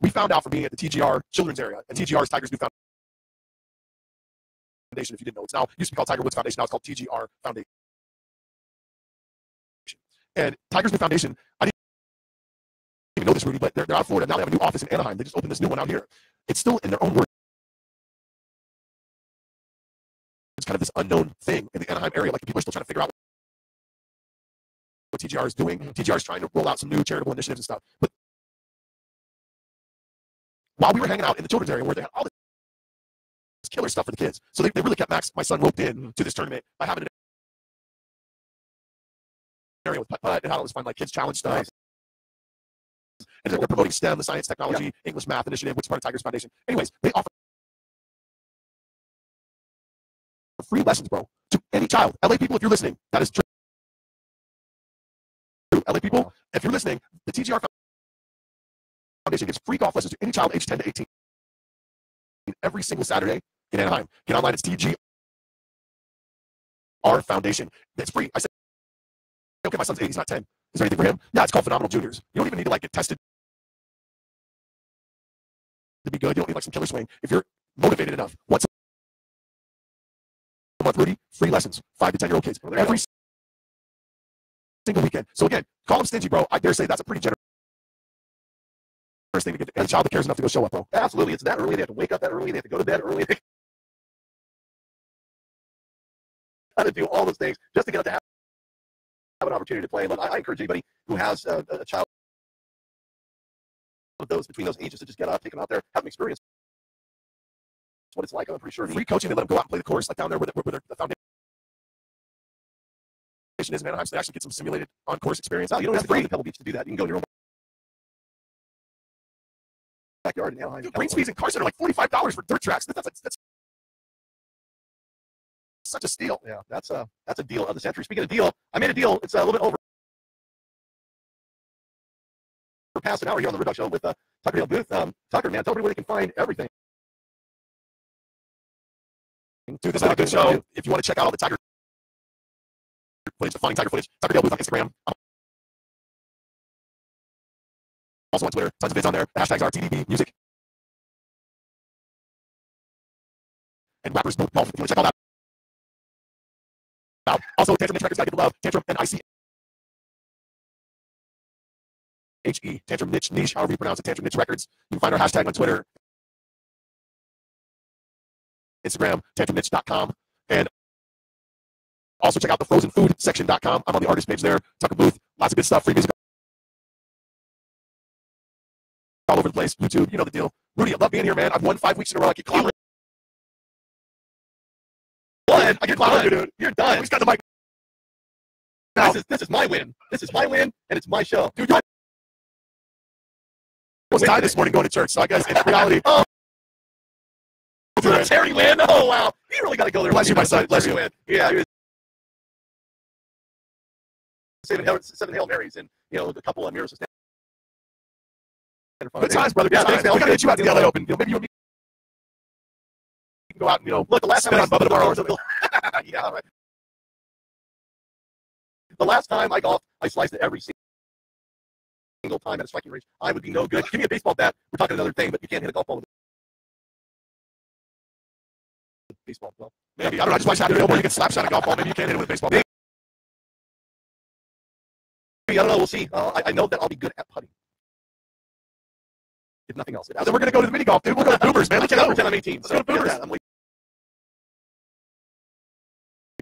We found out from being at the TGR children's area, and TGR is Tiger's new foundation. If you didn't know, it's now used to be called Tiger Woods Foundation. Now it's called TGR Foundation. And Tiger's new foundation, I didn't even know this, Rudy, but they're out of Florida. Now they have a new office in Anaheim. They just opened this new one out here. It's still in their own words. It's kind of this unknown thing in the Anaheim area. Like people are still trying to figure out what TGR is doing. TGR is trying to roll out some new charitable initiatives and stuff. But while we were hanging out in the children's area where they had all this killer stuff for the kids. So they really kept my son roped in to this tournament by having an area with putt and how it was fun, like kids challenge stuff. And then we're promoting STEM, the science, technology, English, math initiative, which is part of Tiger's Foundation. Anyways, they offer free lessons, bro, to any child. LA people, if you're listening, that is true. LA people, if you're listening, the TGR Foundation gives free golf lessons to any child aged 10 to 18 every single Saturday in Anaheim. Get online, it's TGR Foundation. It's free. I said, okay, my son's 8, he's not 10. Is there anything for him? Yeah, it's called Phenomenal Juniors. You don't even need to like get tested to be good. You don't need like some killer swing. If you're motivated enough, once a month, Rudy. Free lessons, 5 to 10-year-old kids, every single weekend. So again, call them stingy, bro. I dare say that's a pretty generous thing to get a child that cares enough to go show up, bro. Absolutely. It's that early. They have to wake up that early. They have to go to bed early. They got to do all those things just to get up to have an opportunity to play. But I encourage anybody who has a child of those between those ages to just get out, take them out there, have an experience. That's what it's like. I'm pretty sure. Free coaching. They let them go out and play the course, like down there where the foundation is in Anaheim, so they actually get some simulated on-course experience. No, you don't have to go to Pebble Beach to do that. You can go in your own backyard in Anaheim. Dude, green speeds in Carson are like $45 for dirt tracks. That's such a steal. Yeah, that's a deal of the century. Speaking of deal, I made a deal. It's a little bit over past an hour here on the Red Dog Show with Tucker Dale Booth. Tucker, man, tell everybody where they can find everything. Dude, this is a good show. If you want to check out all the Tiger footage, the funny Tiger footage, Tucker Dale Booth on Instagram. Also on Twitter. Tons of vids on there. The hashtags are TDB Music and Rappers Golf. If you want to check all that out. Also, Tantrum Niche Records, gotta give the love. Tantrum, Niche, Tantrum Niche, however you pronounce it, Tantrum Niche Records. You can find our hashtag on Twitter, Instagram, tantrumniche.com, and also check out the frozenfoodsection.com. I'm on the artist page there. Tucker Booth, lots of good stuff, free music all over the place. YouTube, you know the deal. Rudy, I love being here, man. I've won 5 weeks in a row. I get clobbered. I get clobbered, dude. You're done. Who's got the mic? Now, this is my win. This is my win, and it's my show. Dude, I was tired this morning going to church, so I guess in reality. Oh, Terry win. Oh, wow. You really got to go there. Bless you, my son. Bless you. Win. Yeah, he was seven Hail Marys and, a couple of mirrors. Good times, brother. Good times, man. We got to get you out to the LA Open. Maybe you and me can go out and, look, the last time on Bubba tomorrow. Yeah, right. The last time I golfed, I sliced it every single time at a striking range. I would be no good. Give me a baseball bat. We're talking another thing, but you can't hit a golf ball with a baseball ball. Maybe. I don't know. I just watched Saturday Open. You can slap shot a golf ball. Maybe you can't hit it with a baseball bat. I don't know. We'll see. I know that I'll be good at putting. If nothing else. Then we're going to go to the mini golf, dude. We'll go to Boomers, man. Let's go. Pretend I'm 18. Let's go to Boomers. I'm way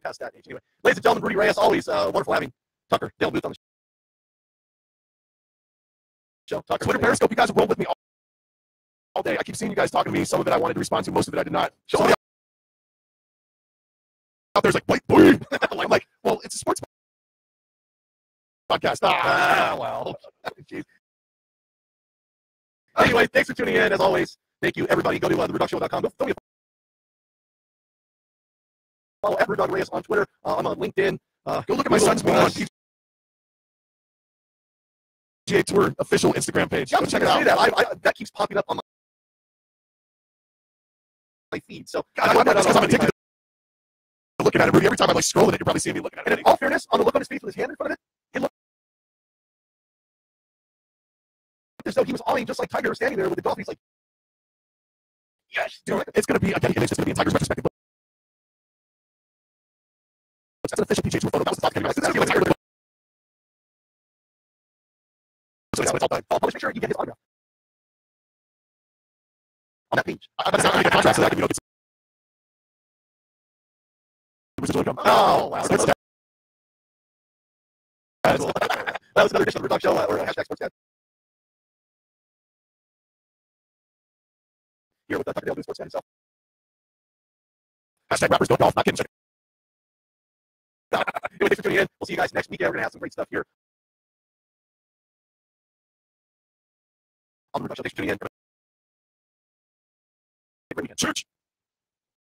past that age. Anyway, ladies and gentlemen, Rudy Reyes, always wonderful having Tucker Dale Booth on the show. Tucker, Twitter, Periscope, you guys have rolled with me all day. I keep seeing you guys talking to me. Some of it I wanted to respond to. Most of it I did not. Some of it out there's like, wait, boy. I'm like, well, it's a sports podcast. Well. Jeez. Anyway, thanks for tuning in. As always, thank you, everybody. Go to thereduckshow.com. Don't me follow at Rudy Reyes on Twitter. I'm on LinkedIn. Go look at my son's video on PGA Tour official Instagram page. Yeah, go check it out. That keeps popping up on my feed. So God, I'm addicted to looking at it, Rudy. Every time I'm like scrolling it, you're probably seeing me looking at it. And in all fairness, on the look on his face with his hand in front of it looked as though he was eyeing just like Tiger standing there with the golf. He's like, yes, dude, it's going to be, again, it's just going to be in Tiger's retrospective. That's an official PGA Tour photo. That was the top 10 guys. I'll publish, make sure you get his autograph on that page. I'm going to get a contract so that I can, get some residual income. Oh, wow. So that was another edition of the Red Dog Show, or hashtag Sportscast. Here with Tucker Dale Booth, Sportscast himself. Hashtag rappers don't golf. Not kidding. Anyway, thanks for tuning in. We'll see you guys next weekend. We're going to have some great stuff here on the Red Dog Show. Thanks for tuning in. Church.